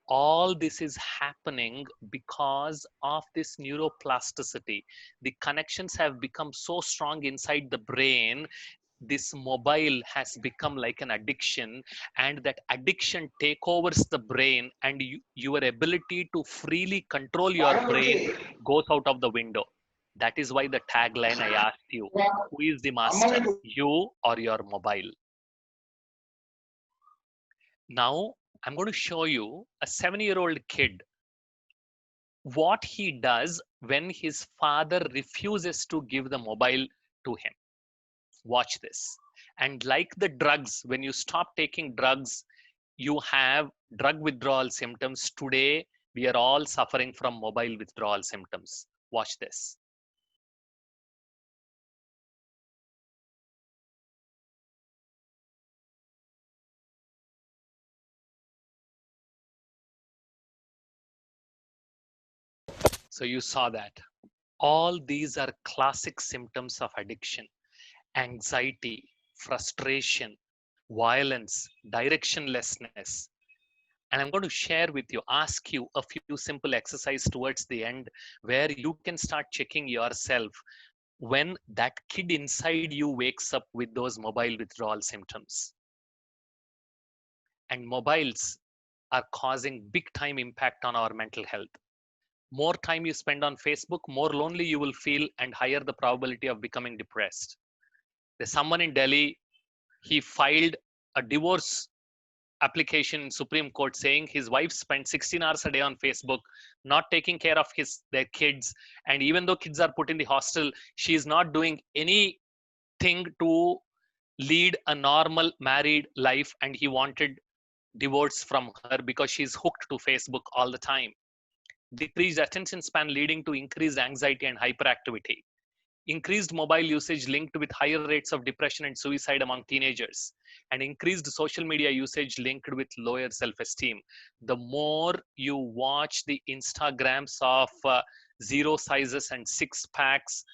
All this is happening because of this neuroplasticity. The connections have become so strong inside the brain. This mobile has become like an addiction, and that addiction takeovers the brain, and your ability to freely control your brain goes out of the window. That is why the tagline I asked you, who is the master, you or your mobile? Now, I'm going to show you a 7-year-old kid, what he does when his father refuses to give the mobile to him. Watch this. And like the drugs, when you stop taking drugs, you have drug withdrawal symptoms. Today, we are all suffering from mobile withdrawal symptoms. Watch this. So you saw that. All these are classic symptoms of addiction: anxiety, frustration, violence, directionlessness. And I'm going to share with you, ask you a few simple exercises towards the end where you can start checking yourself when that kid inside you wakes up with those mobile withdrawal symptoms. And mobiles are causing big time impact on our mental health. More time you spend on Facebook, more lonely you will feel and higher the probability of becoming depressed. There's someone in Delhi, he filed a divorce application in Supreme Court saying his wife spent 16 hours a day on Facebook, not taking care of their kids. And even though kids are put in the hostel, she is not doing anything to lead a normal married life. And he wanted divorce from her because she's hooked to Facebook all the time. Decreased attention span leading to increased anxiety and hyperactivity. Increased mobile usage linked with higher rates of depression and suicide among teenagers, and increased social media usage linked with lower self-esteem. The more you watch the Instagrams of zero sizes and six packs,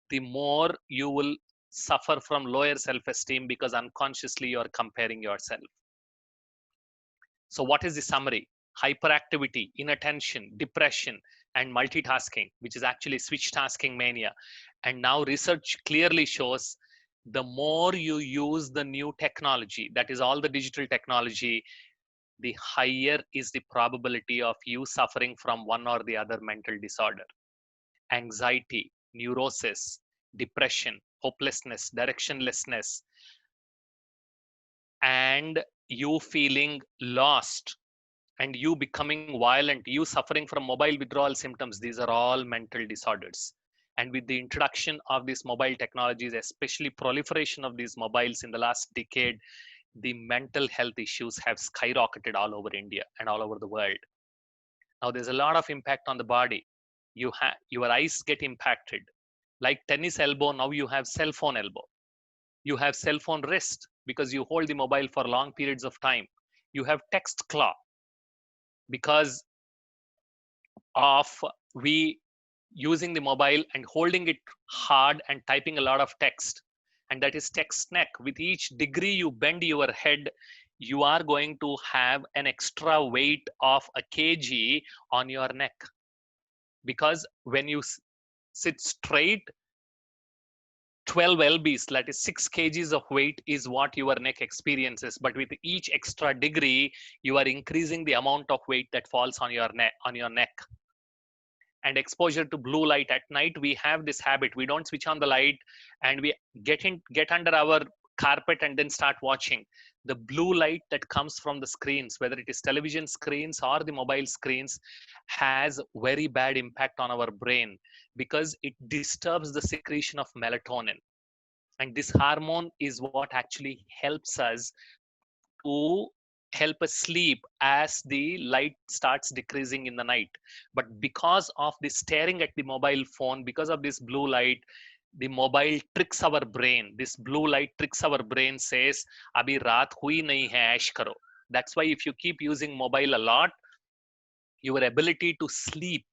the more you will suffer from lower self-esteem because unconsciously you are comparing yourself. So what is the summary? Hyperactivity, inattention, depression, and multitasking, which is actually switch tasking mania. And now research clearly shows the more you use the new technology, that is all the digital technology, the higher is the probability of you suffering from one or the other mental disorder. Anxiety, neurosis, depression, hopelessness, directionlessness, and you feeling lost, and you becoming violent, you suffering from mobile withdrawal symptoms, these are all mental disorders. And with the introduction of these mobile technologies, especially proliferation of these mobiles in the last decade, the mental health issues have skyrocketed all over India and all over the world. Now there's a lot of impact on the body. Your eyes get impacted. Like tennis elbow, now you have cell phone elbow. You have cell phone wrist because you hold the mobile for long periods of time. You have text claw because of we using the mobile and holding it hard and typing a lot of text, and that is text neck. With each degree you bend your head, you are going to have an extra weight of a kg on your neck, because when you sit straight, 12 lbs, that is 6 kgs of weight is what your neck experiences. But with each extra degree, you are increasing the amount of weight that falls on your neck. And exposure to blue light at night, we have this habit, we don't switch on the light and we get under our carpet and then start watching. The blue light that comes from the screens, whether it is television screens or the mobile screens, has very bad impact on our brain because it disturbs the secretion of melatonin. And this hormone is what actually helps us to help us sleep as the light starts decreasing in the night. But because of the staring at the mobile phone, because of this blue light, the mobile tricks our brain. This blue light tricks our brain, says, Abhi raat hui nahi hai, aish karo. That's why if you keep using mobile a lot, your ability to sleep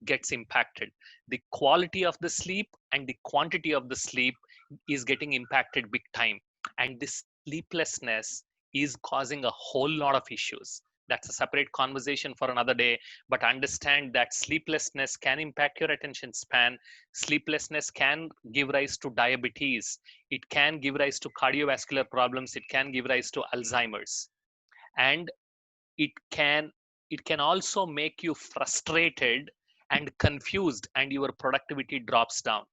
gets impacted. The quality of the sleep and the quantity of the sleep is getting impacted big time. And this sleeplessness is causing a whole lot of issues. That's a separate conversation for another day. But understand that sleeplessness can impact your attention span. Sleeplessness can give rise to diabetes. It can give rise to cardiovascular problems. It can give rise to Alzheimer's. And it can also make you frustrated and confused, and your productivity drops down.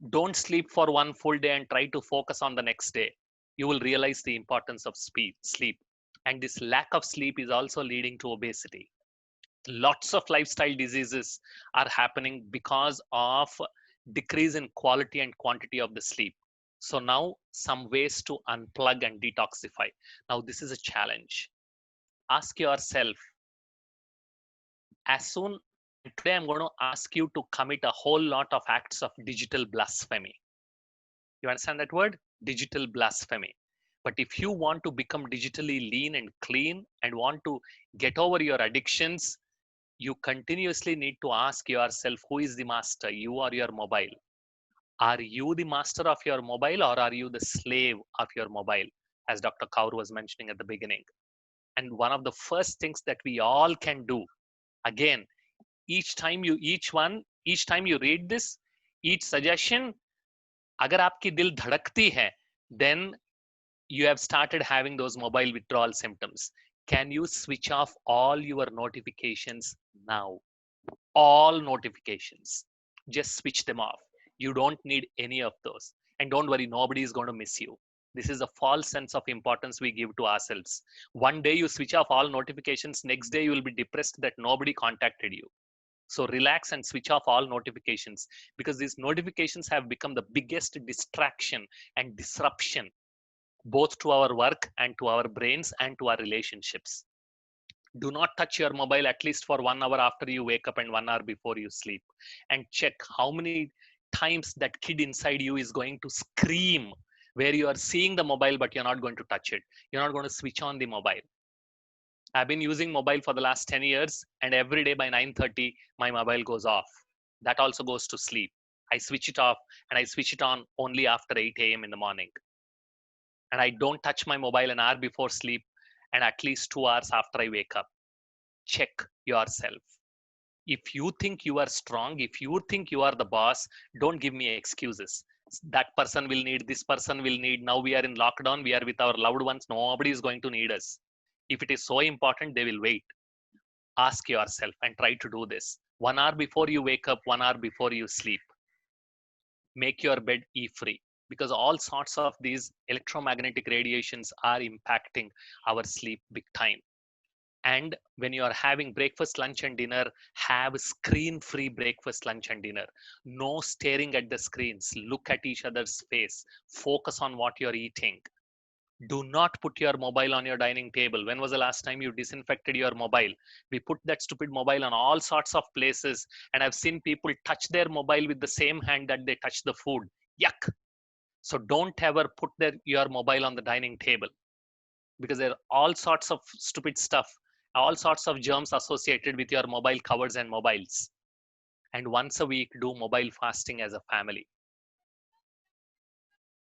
Don't sleep for one full day and try to focus on the next day. You will realize the importance of sleep. And this lack of sleep is also leading to obesity. Lots of lifestyle diseases are happening because of decrease in quality and quantity of the sleep. So now some ways to unplug and detoxify. Now this is a challenge. Ask yourself, today I'm going to ask you to commit a whole lot of acts of digital blasphemy. You understand that word? Digital blasphemy. But if you want to become digitally lean and clean and want to get over your addictions, you continuously need to ask yourself, who is the master, you or your mobile? Are you the master of your mobile, or are you the slave of your mobile, as Dr. Kaur was mentioning at the beginning? And one of the first things that we all can do, again, each time you read this, each suggestion, agar aapki dil dhadakti hai, then you have started having those mobile withdrawal symptoms. Can you switch off all your notifications now? All notifications. Just switch them off. You don't need any of those. And don't worry, nobody is going to miss you. This is a false sense of importance we give to ourselves. One day you switch off all notifications, next day you will be depressed that nobody contacted you. So relax and switch off all notifications, because these notifications have become the biggest distraction and disruption, both to our work and to our brains and to our relationships. Do not touch your mobile at least for 1 hour after you wake up and 1 hour before you sleep. And check how many times that kid inside you is going to scream where you are seeing the mobile, but you're not going to touch it. You're not going to switch on the mobile. I've been using mobile for the last 10 years, and every day by 9:30, my mobile goes off. That also goes to sleep. I switch it off and I switch it on only after 8 a.m. in the morning. And I don't touch my mobile an hour before sleep and at least 2 hours after I wake up. Check yourself. If you think you are strong, if you think you are the boss, don't give me excuses. That person will need, this person will need. Now we are in lockdown, we are with our loved ones. Nobody is going to need us. If it is so important, they will wait. Ask yourself and try to do this. 1 hour before you wake up, 1 hour before you sleep. Make your bed E-free, because all sorts of these electromagnetic radiations are impacting our sleep big time. And when you are having breakfast, lunch, and dinner, have screen-free breakfast, lunch, and dinner. No staring at the screens. Look at each other's face. Focus on what you're eating. Do not put your mobile on your dining table. When was the last time you disinfected your mobile? We put that stupid mobile on all sorts of places, and I've seen people touch their mobile with the same hand that they touch the food. Yuck. So don't ever put your mobile on the dining table, because there are all sorts of stupid stuff, all sorts of germs associated with your mobile covers and mobiles. And once a week, do mobile fasting as a family.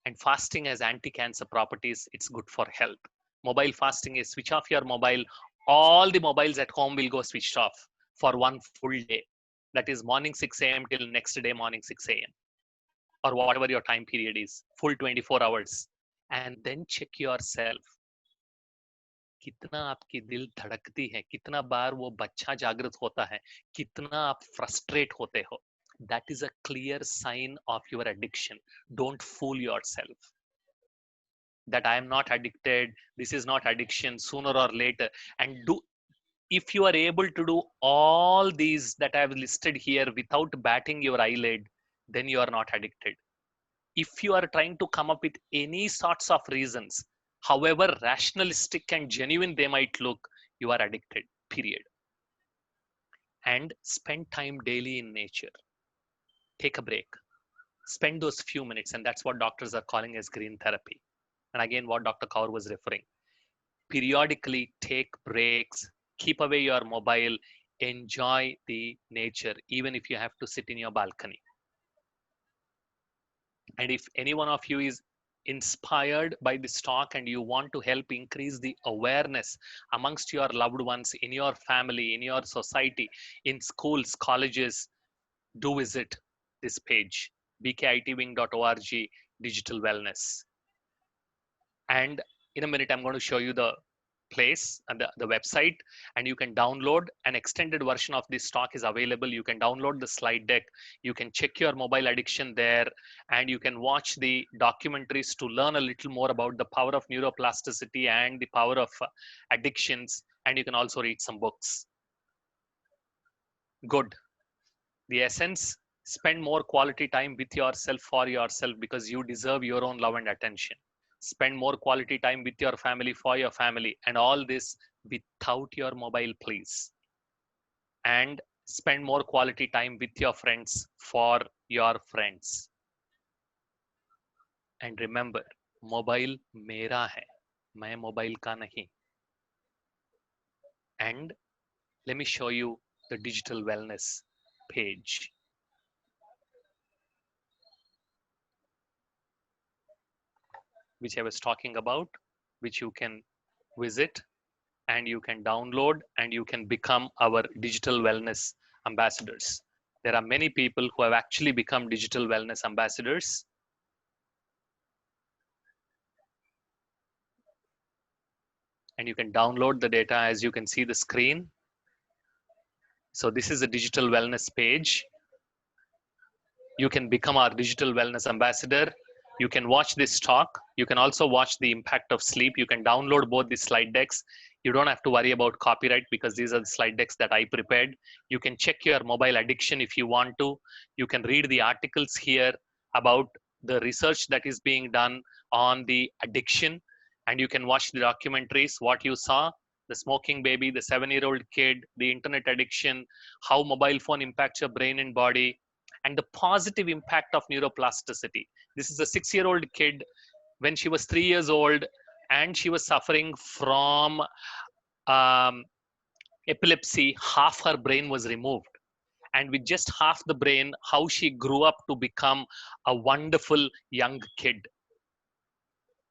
And fasting has anti-cancer properties. It's good for health. Mobile fasting is switch off your mobile. All the mobiles at home will go switched off for one full day. That is morning 6 a.m. till next day morning 6 a.m. or whatever your time period is, full 24 hours. And then check yourself. कितना आपकी दिल धड़कती है, कितना बार वो बच्चा जागृत होता है, कितना आप फ्रस्ट्रेट होते हो. That is a clear sign of your addiction. Don't fool yourself that I am not addicted, this is not addiction. Sooner or later, and if you are able to do all these that I have listed here without batting your eyelid, then you are not addicted. If you are trying to come up with any sorts of reasons, However rationalistic and genuine they might look, you are addicted, period. And spend time daily in nature. Take a break. Spend those few minutes, and that's what doctors are calling as green therapy. And again, what Dr. Kaur was referring. Periodically take breaks, keep away your mobile, enjoy the nature, even if you have to sit in your balcony. And if any one of you is inspired by this talk and you want to help increase the awareness amongst your loved ones, in your family, in your society, in schools, colleges, do visit this page, bkitving.org, digital wellness. And in a minute, I'm going to show you the place and the website, and you can download an extended version of this talk is available. You can download the slide deck, you can check your mobile addiction there, and you can watch the documentaries to learn a little more about the power of neuroplasticity and the power of addictions, and you can also read some books. Good. The essence, spend more quality time with yourself, for yourself, because you deserve your own love and attention. Spend more quality time with your family, for your family, and all this without your mobile, please. And spend more quality time with your friends, for your friends. And remember, mobile mera hai, main mobile ka nahi. And let me show you the digital wellness page. Which I was talking about, which you can visit and you can download and you can become our digital wellness ambassadors. There are many people who have actually become digital wellness ambassadors. And you can download the data as you can see the screen. So this is a digital wellness page. You can become our digital wellness ambassador. You can watch this talk. You can also watch the impact of sleep. You can download both the slide decks. You don't have to worry about copyright because these are the slide decks that I prepared. You can check your mobile addiction if you want to. You can read the articles here about the research that is being done on the addiction. And you can watch the documentaries, what you saw, the smoking baby, the 7-year-old kid, the internet addiction, how mobile phone impacts your brain and body, and the positive impact of neuroplasticity. This is a 6-year-old kid when she was 3 years old and she was suffering from epilepsy. Half her brain was removed. And with just half the brain, how she grew up to become a wonderful young kid.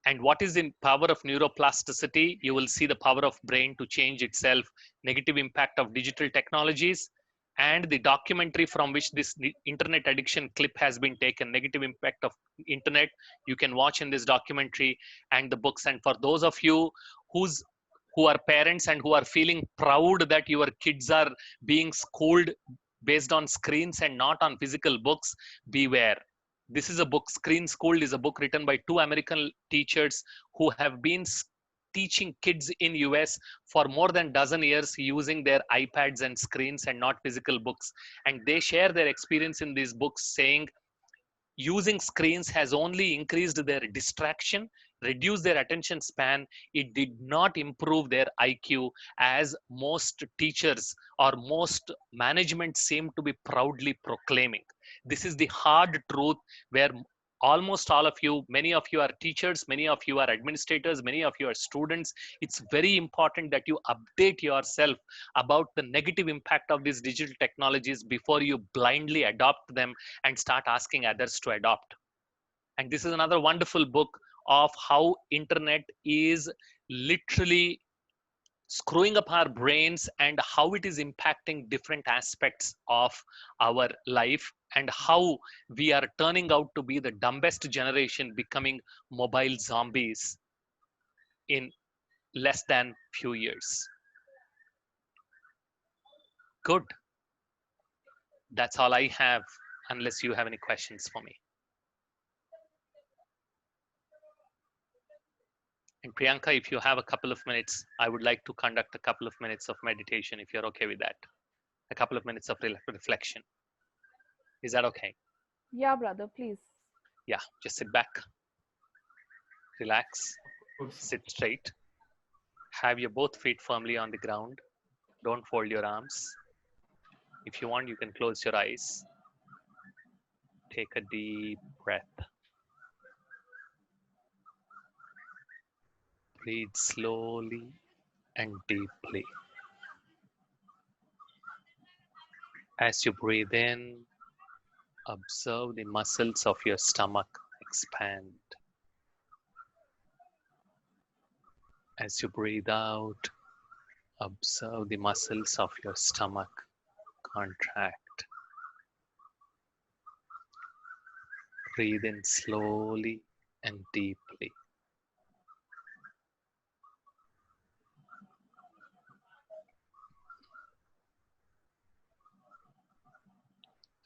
And what is the power of neuroplasticity? You will see the power of brain to change itself, negative impact of digital technologies, and the documentary from which this internet addiction clip has been taken, negative impact of internet, you can watch in this documentary, and the books. And for those of you who are parents and who are feeling proud that your kids are being schooled based on screens and not on physical books, beware. This is a book, Screen Schooled is a book written by 2 American teachers who have been teaching kids in US for more than dozen years using their iPads and screens and not physical books. And they share their experience in these books saying using screens has only increased their distraction, reduced their attention span. It did not improve their IQ, as most teachers or most management seem to be proudly proclaiming. This is the hard truth, where almost all of you, many of you are teachers, many of you are administrators, many of you are students. It's very important that you update yourself about the negative impact of these digital technologies before you blindly adopt them and start asking others to adopt. And this is another wonderful book of how internet is literally screwing up our brains and how it is impacting different aspects of our life, and how we are turning out to be the dumbest generation, becoming mobile zombies in less than few years. Good. That's all I have, unless you have any questions for me. And Priyanka, if you have a couple of minutes, I would like to conduct a couple of minutes of meditation, if you're okay with that. A couple of minutes of reflection. Is that okay? Yeah, brother, please. Yeah, just sit back, relax, Oops. Sit straight. Have your both feet firmly on the ground. Don't fold your arms. If you want, you can close your eyes. Take a deep breath. Breathe slowly and deeply. As you breathe in, observe the muscles of your stomach expand. As you breathe out, observe the muscles of your stomach contract. Breathe in slowly and deeply.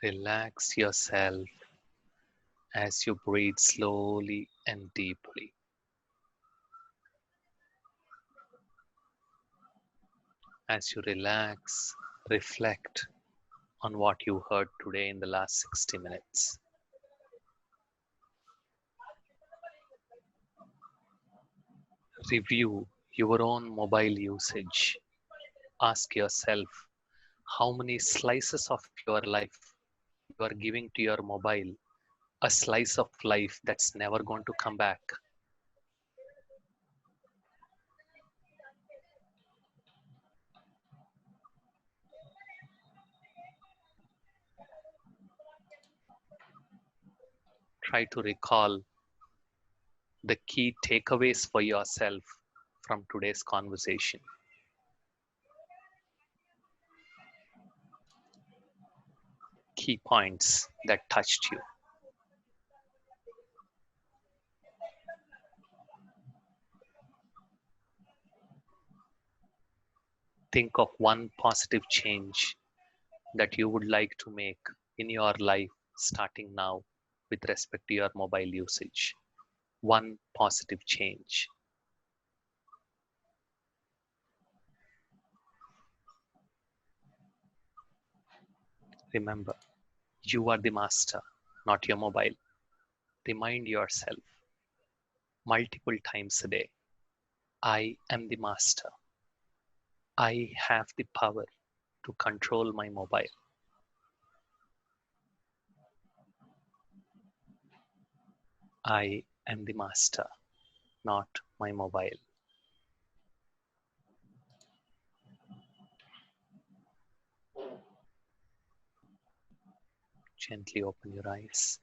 Relax yourself as you breathe slowly and deeply. As you relax, reflect on what you heard today in the last 60 minutes. Review your own mobile usage. Ask yourself how many slices of your life you are giving to your mobile, a slice of life that's never going to come back. Try to recall the key takeaways for yourself from today's conversation. Key points that touched you. Think of one positive change that you would like to make in your life starting now with respect to your mobile usage. One positive change. Remember, you are the master, not your mobile. Remind yourself multiple times a day, I am the master. I have the power to control my mobile. I am the master, not my mobile. Gently open your eyes.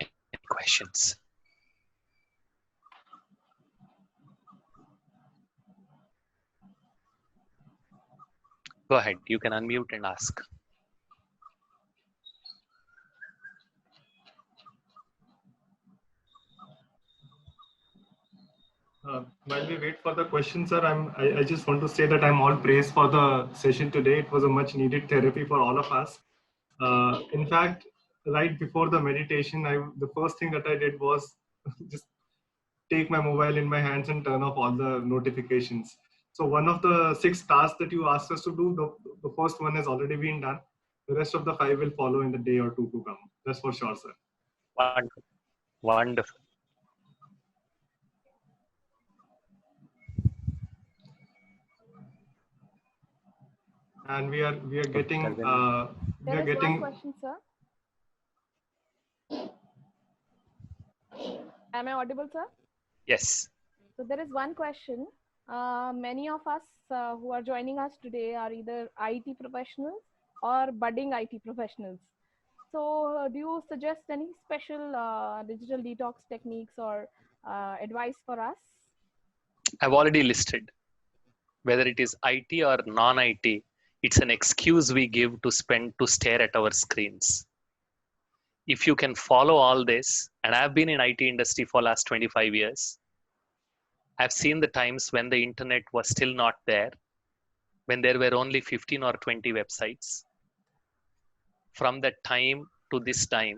Any questions? Go ahead, you can unmute and ask. While we wait for the question, sir, I just want to say that I'm all praised for the session today. It was a much needed therapy for all of us. In fact, right before the meditation, the first thing that I did was just take my mobile in my hands and turn off all the notifications. So one of the 6 tasks that you asked us to do, the first one has already been done. The rest of the 5 will follow in the day or two to come. That's for sure, sir. Wonderful. Wonderful. And we are getting There is one question, sir. Am I audible, sir? Yes. So there is one question. Many of us who are joining us today are either IT professionals or budding IT professionals. So do you suggest any special digital detox techniques or advice for us? I've already listed. Whether it is IT or non-IT, it's an excuse we give to stare at our screens. If you can follow all this, and I've been in IT industry for last 25 years, I've seen the times when the internet was still not there, when there were only 15 or 20 websites, from that time to this time.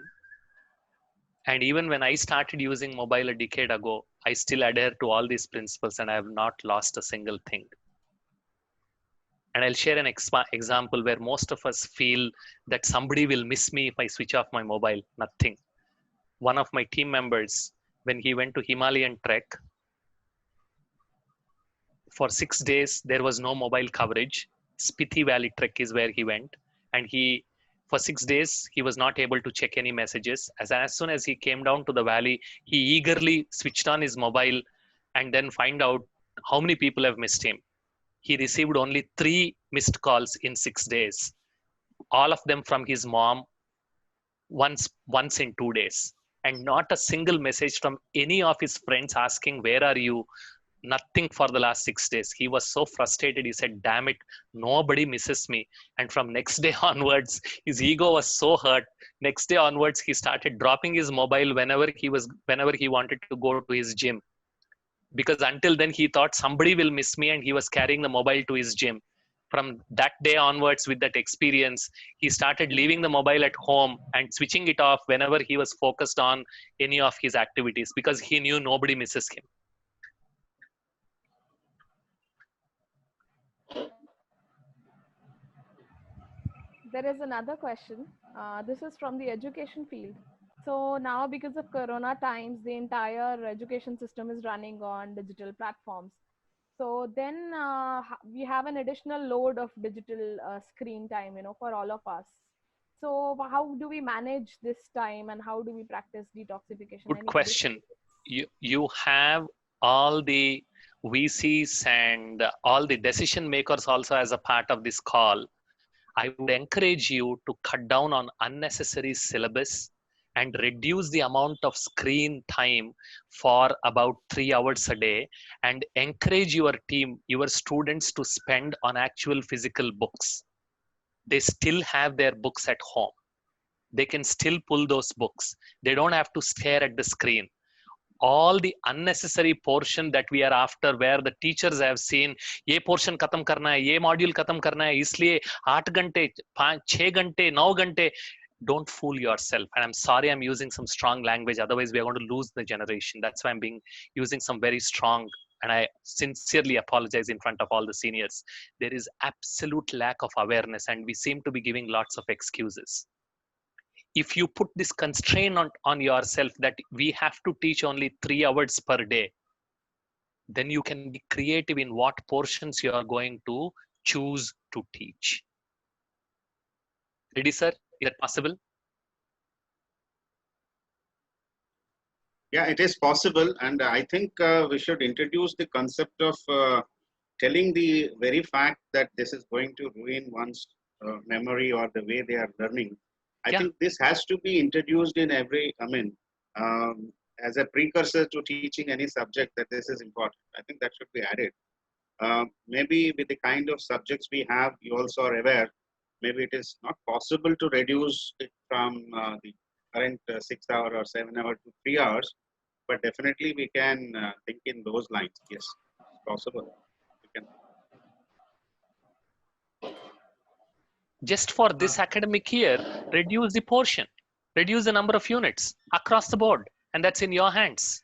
And even when I started using mobile a decade ago, I still adhere to all these principles and I have not lost a single thing. And I'll share an example where most of us feel that somebody will miss me if I switch off my mobile. Nothing. One of my team members, when he went to Himalayan trek, for 6 days, there was no mobile coverage. Spiti Valley trek is where he went. And for 6 days, he was not able to check any messages. As soon as he came down to the valley, he eagerly switched on his mobile and then find out how many people have missed him. He received only 3 missed calls in 6 days. All of them from his mom, once in 2 days. And not a single message from any of his friends asking, where are you? Nothing for the last 6 days. He was so frustrated. He said, damn it, nobody misses me. And from next day onwards, his ego was so hurt. Next day onwards, he started dropping his mobile whenever he wanted to go to his gym. Because until then, he thought somebody will miss me and he was carrying the mobile to his gym. From that day onwards, with that experience, he started leaving the mobile at home and switching it off whenever he was focused on any of his activities because he knew nobody misses him. There is another question. This is from the education field. So now, because of Corona times, the entire education system is running on digital platforms. So then we have an additional load of digital screen time, for all of us. So how do we manage this time and how do we practice detoxification? Good question. You have all the VCs and all the decision makers also as a part of this call. I would encourage you to cut down on unnecessary syllabus and reduce the amount of screen time for about 3 hours a day and encourage your team, your students to spend on actual physical books. They still have their books at home. They can still pull those books. They don't have to stare at the screen. All the unnecessary portion that we are after, where the teachers have seen, ये portion खत्म करना है, ये module खत्म करना है, इसलिए 8 घंटे, 6 घंटे, 9 घंटे. Don't fool yourself. And I'm sorry, I'm using some strong language. Otherwise, we are going to lose the generation. That's why I'm using some very strong. And I sincerely apologize in front of all the seniors. There is absolute lack of awareness, and we seem to be giving lots of excuses. If you put this constraint on yourself that we have to teach only 3 hours per day, then you can be creative in what portions you are going to choose to teach. Ready, sir? Is that possible? Yeah, it is possible. And I think we should introduce the concept of telling the very fact that this is going to ruin one's memory or the way they are learning. I think this has to be introduced in every, as a precursor to teaching any subject, that this is important. I think that should be added. Maybe with the kind of subjects we have, you also are aware, maybe it is not possible to reduce it from the current 6 hour or 7 hour to 3 hours, but definitely we can think in those lines. Yes, it's possible. We can. Just for this academic year, reduce the portion, reduce the number of units across the board, and that's in your hands.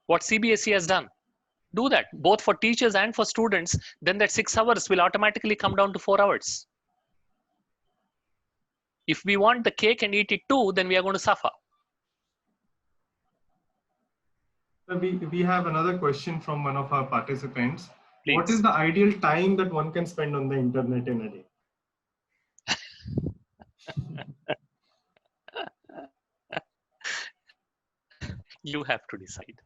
What CBSE has done, do that both for teachers and for students, then that 6 hours will automatically come down to 4 hours. If we want the cake and eat it too, then we are going to suffer. We have another question from one of our participants. Please. What is the ideal time that one can spend on the internet in a day? You have to decide.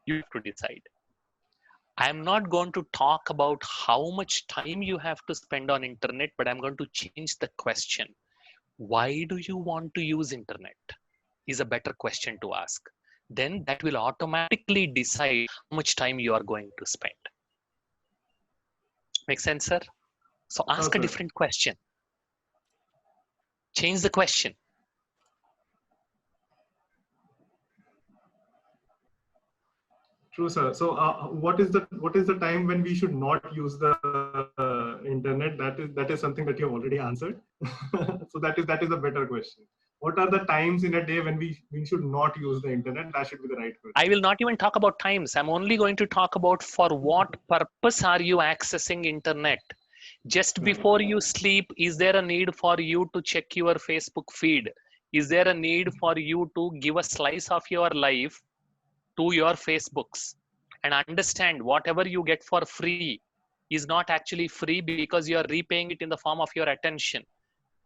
You have to decide. I'm not going to talk about how much time you have to spend on internet, but I'm going to change the question. Why do you want to use internet? Is a better question to ask. Then that will automatically decide how much time you are going to spend. Make sense, sir? So ask a different question. Change the question. True, sir. So what is the time when we should not use the internet? That is something that you have already answered. So that is a better question. What are the times in a day when we should not use the internet? That should be the right question. I will not even talk about times. I'm only going to talk about for what purpose are you accessing internet. Just before you sleep, is there a need for you to check your Facebook feed? Is there a need for you to give a slice of your life to your Facebooks? And understand whatever you get for free is not actually free, because you are repaying it in the form of your attention.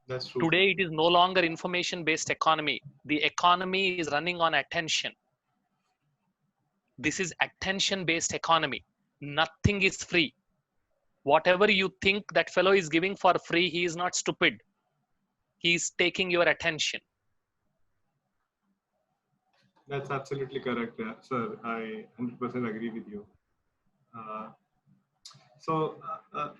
That's true. Today, it is no longer information-based economy. The economy is running on attention. This is attention-based economy. Nothing is free. Whatever you think that fellow is giving for free, he is not stupid. He is taking your attention. That's absolutely correct, sir. I 100% agree with you.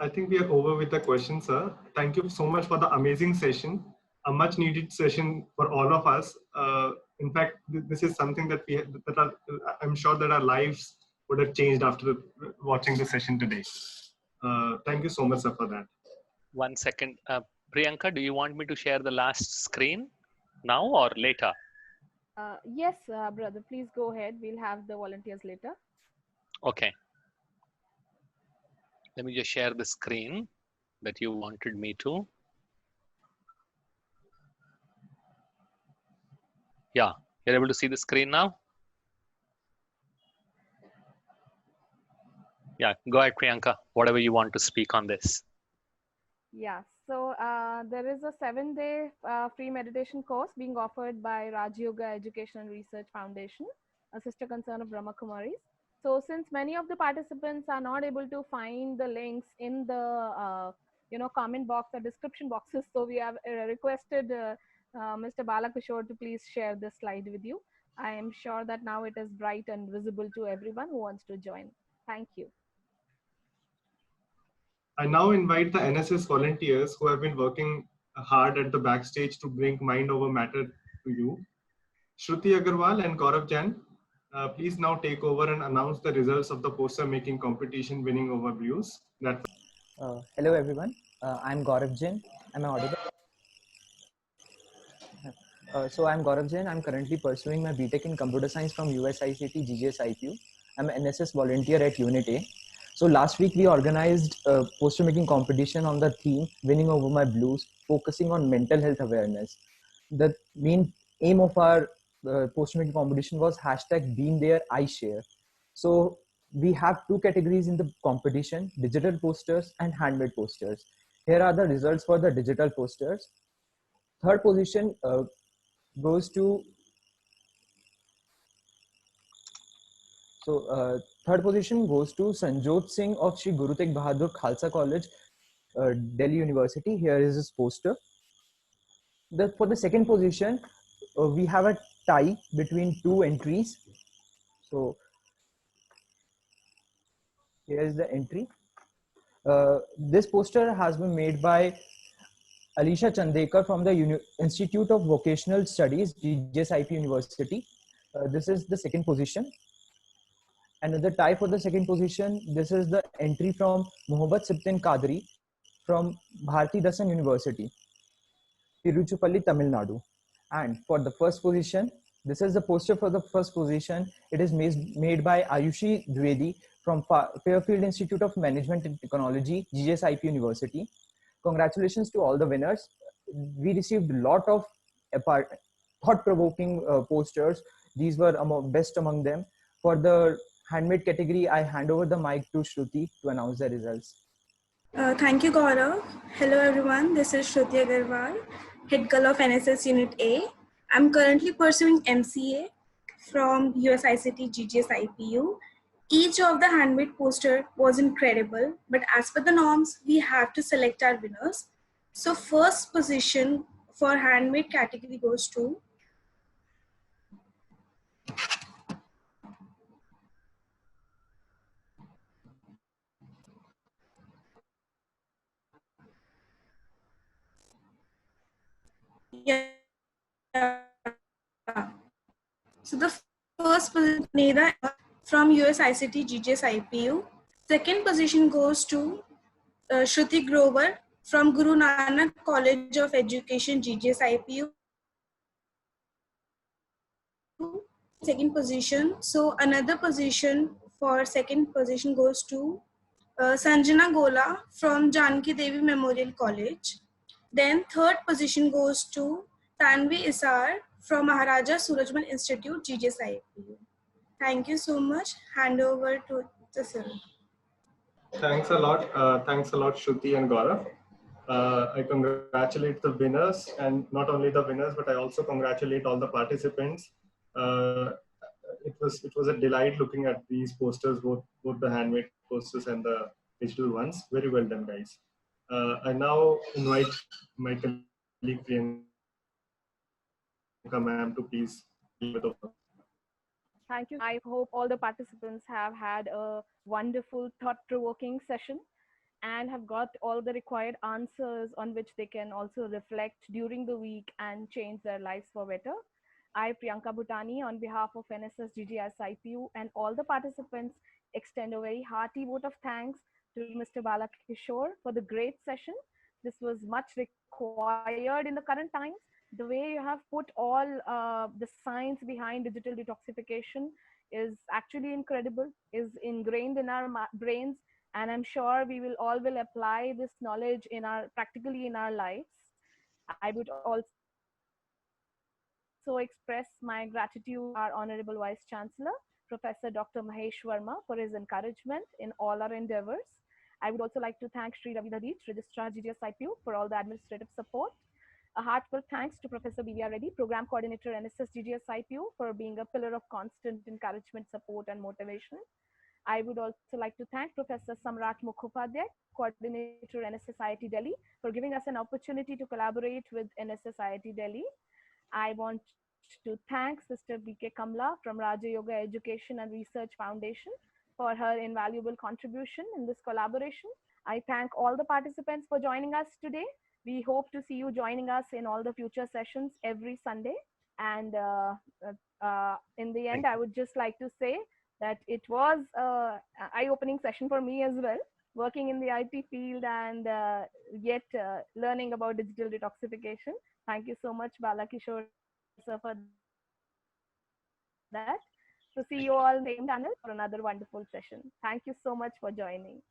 I think we are over with the questions, sir. Thank you so much for the amazing session, a much needed session for all of us. In fact, this is something that I'm sure that our lives would have changed after watching the session today. Thank you so much, sir, for that. 1 second. Priyanka, do you want me to share the last screen now or later? Yes, brother, please go ahead. We'll have the volunteers later. Okay. Let me just share the screen that you wanted me to. Yeah, you're able to see the screen now? Yeah, go ahead, Priyanka, whatever you want to speak on this. Yeah, so there is a 7-day free meditation course being offered by Raj Yoga Education and Research Foundation, a sister concern of Brahma Kumaris. So since many of the participants are not able to find the links in the comment box or description boxes, so we have requested Mr. Balakishore to please share this slide with you. I am sure that now it is bright and visible to everyone who wants to join. Thank you. I now invite the NSS volunteers who have been working hard at the backstage to bring mind over matter to you. Shruti Agarwal and Gaurav Jain, please now take over and announce the results of the poster making competition winning over blues. Hello everyone, I'm Gaurav Jain. Am I audible? I'm Gaurav Jain. I'm currently pursuing my BTech in Computer Science from USICT GGS IPU. I'm an NSS volunteer at Unit A. So last week we organized a poster making competition on the theme Winning Over My Blues, focusing on mental health awareness. The main aim of our poster making competition was #BeingThere_I_Share. So we have two categories in the competition, digital posters and handmade posters. Here are the results for the digital posters. Third position goes to third position goes to Sanjot Singh of Shri Guru Tegh Bahadur Khalsa College, Delhi University. Here is his poster. For the second position, we have a tie between two entries. So here is the entry. This poster has been made by Alisha Chandekar from the Institute of Vocational Studies, GGSIP University. This is the second position. Another tie for the second position, this is the entry from Mohammad Sibtin Qadri from Bharati Dasan University, Tiruchirappalli, Tamil Nadu. And for the first position, this is the poster for the first position. It is made by Ayushi Dwivedi from Fairfield Institute of Management and Technology, GGSIP University. Congratulations to all the winners. We received a lot of thought-provoking posters. These were best among them. For the handmade category, I hand over the mic to Shruti to announce the results. Thank you, Gaurav. Hello, everyone. This is Shruti Agarwal, Head Girl of NSS Unit A. I'm currently pursuing MCA from USICT GGS IPU. Each of the handmade poster was incredible, but as per the norms, we have to select our winners. So first position for handmade category goes to So the first position from USICT GGS IPU. Second position goes to Shruti Grover from Guru Nanak College of Education, GGS IPU. Second position. So another position for second position goes to Sanjana Gola from Janki Devi Memorial College. Then third position goes to Tanvi Isar from Maharaja Surajmal Institute, GGS IPU. Thank you so much. Hand over to the sir. Thanks a lot. Thanks a lot, Shruti and Gaurav. I congratulate the winners, and not only the winners, but I also congratulate all the participants. It was a delight looking at these posters, both the handmade posters and the digital ones. Very well done, guys. I now invite my colleague Priyanka ma'am to please lead with the. Thank you. I hope all the participants have had a wonderful, thought-provoking session and have got all the required answers on which they can also reflect during the week and change their lives for better. I, Priyanka Bhutani, on behalf of NSS GGS IPU and all the participants, extend a very hearty vote of thanks to Mr. Balakishore for the great session. This was much required in the current times. The way you have put all the science behind digital detoxification is actually incredible, is ingrained in our brains, and I'm sure we will all will apply this knowledge in our practically in our lives. I would also express my gratitude to our Honorable Vice Chancellor, Professor Dr. Mahesh Verma, for his encouragement in all our endeavors. I would also like to thank Sri Ravi Dadeet, Registrar GGS IPU, for all the administrative support. A heartfelt thanks to Professor B.V.R. Reddy, Program Coordinator NSS GGS IPU, for being a pillar of constant encouragement, support, and motivation. I would also like to thank Professor Samrat Mukhopadhyay, Coordinator NSS IIT Delhi, for giving us an opportunity to collaborate with NSS IIT Delhi. I want to thank Sister B.K. Kamla from Raja Yoga Education and Research Foundation for her invaluable contribution in this collaboration. I thank all the participants for joining us today. We hope to see you joining us in all the future sessions every Sunday. And in the end, I would just like to say that it was an eye-opening session for me as well, working in the IT field and yet learning about digital detoxification. Thank you so much, Balakishore sir, for that. So see you all in the same channel for another wonderful session. Thank you so much for joining.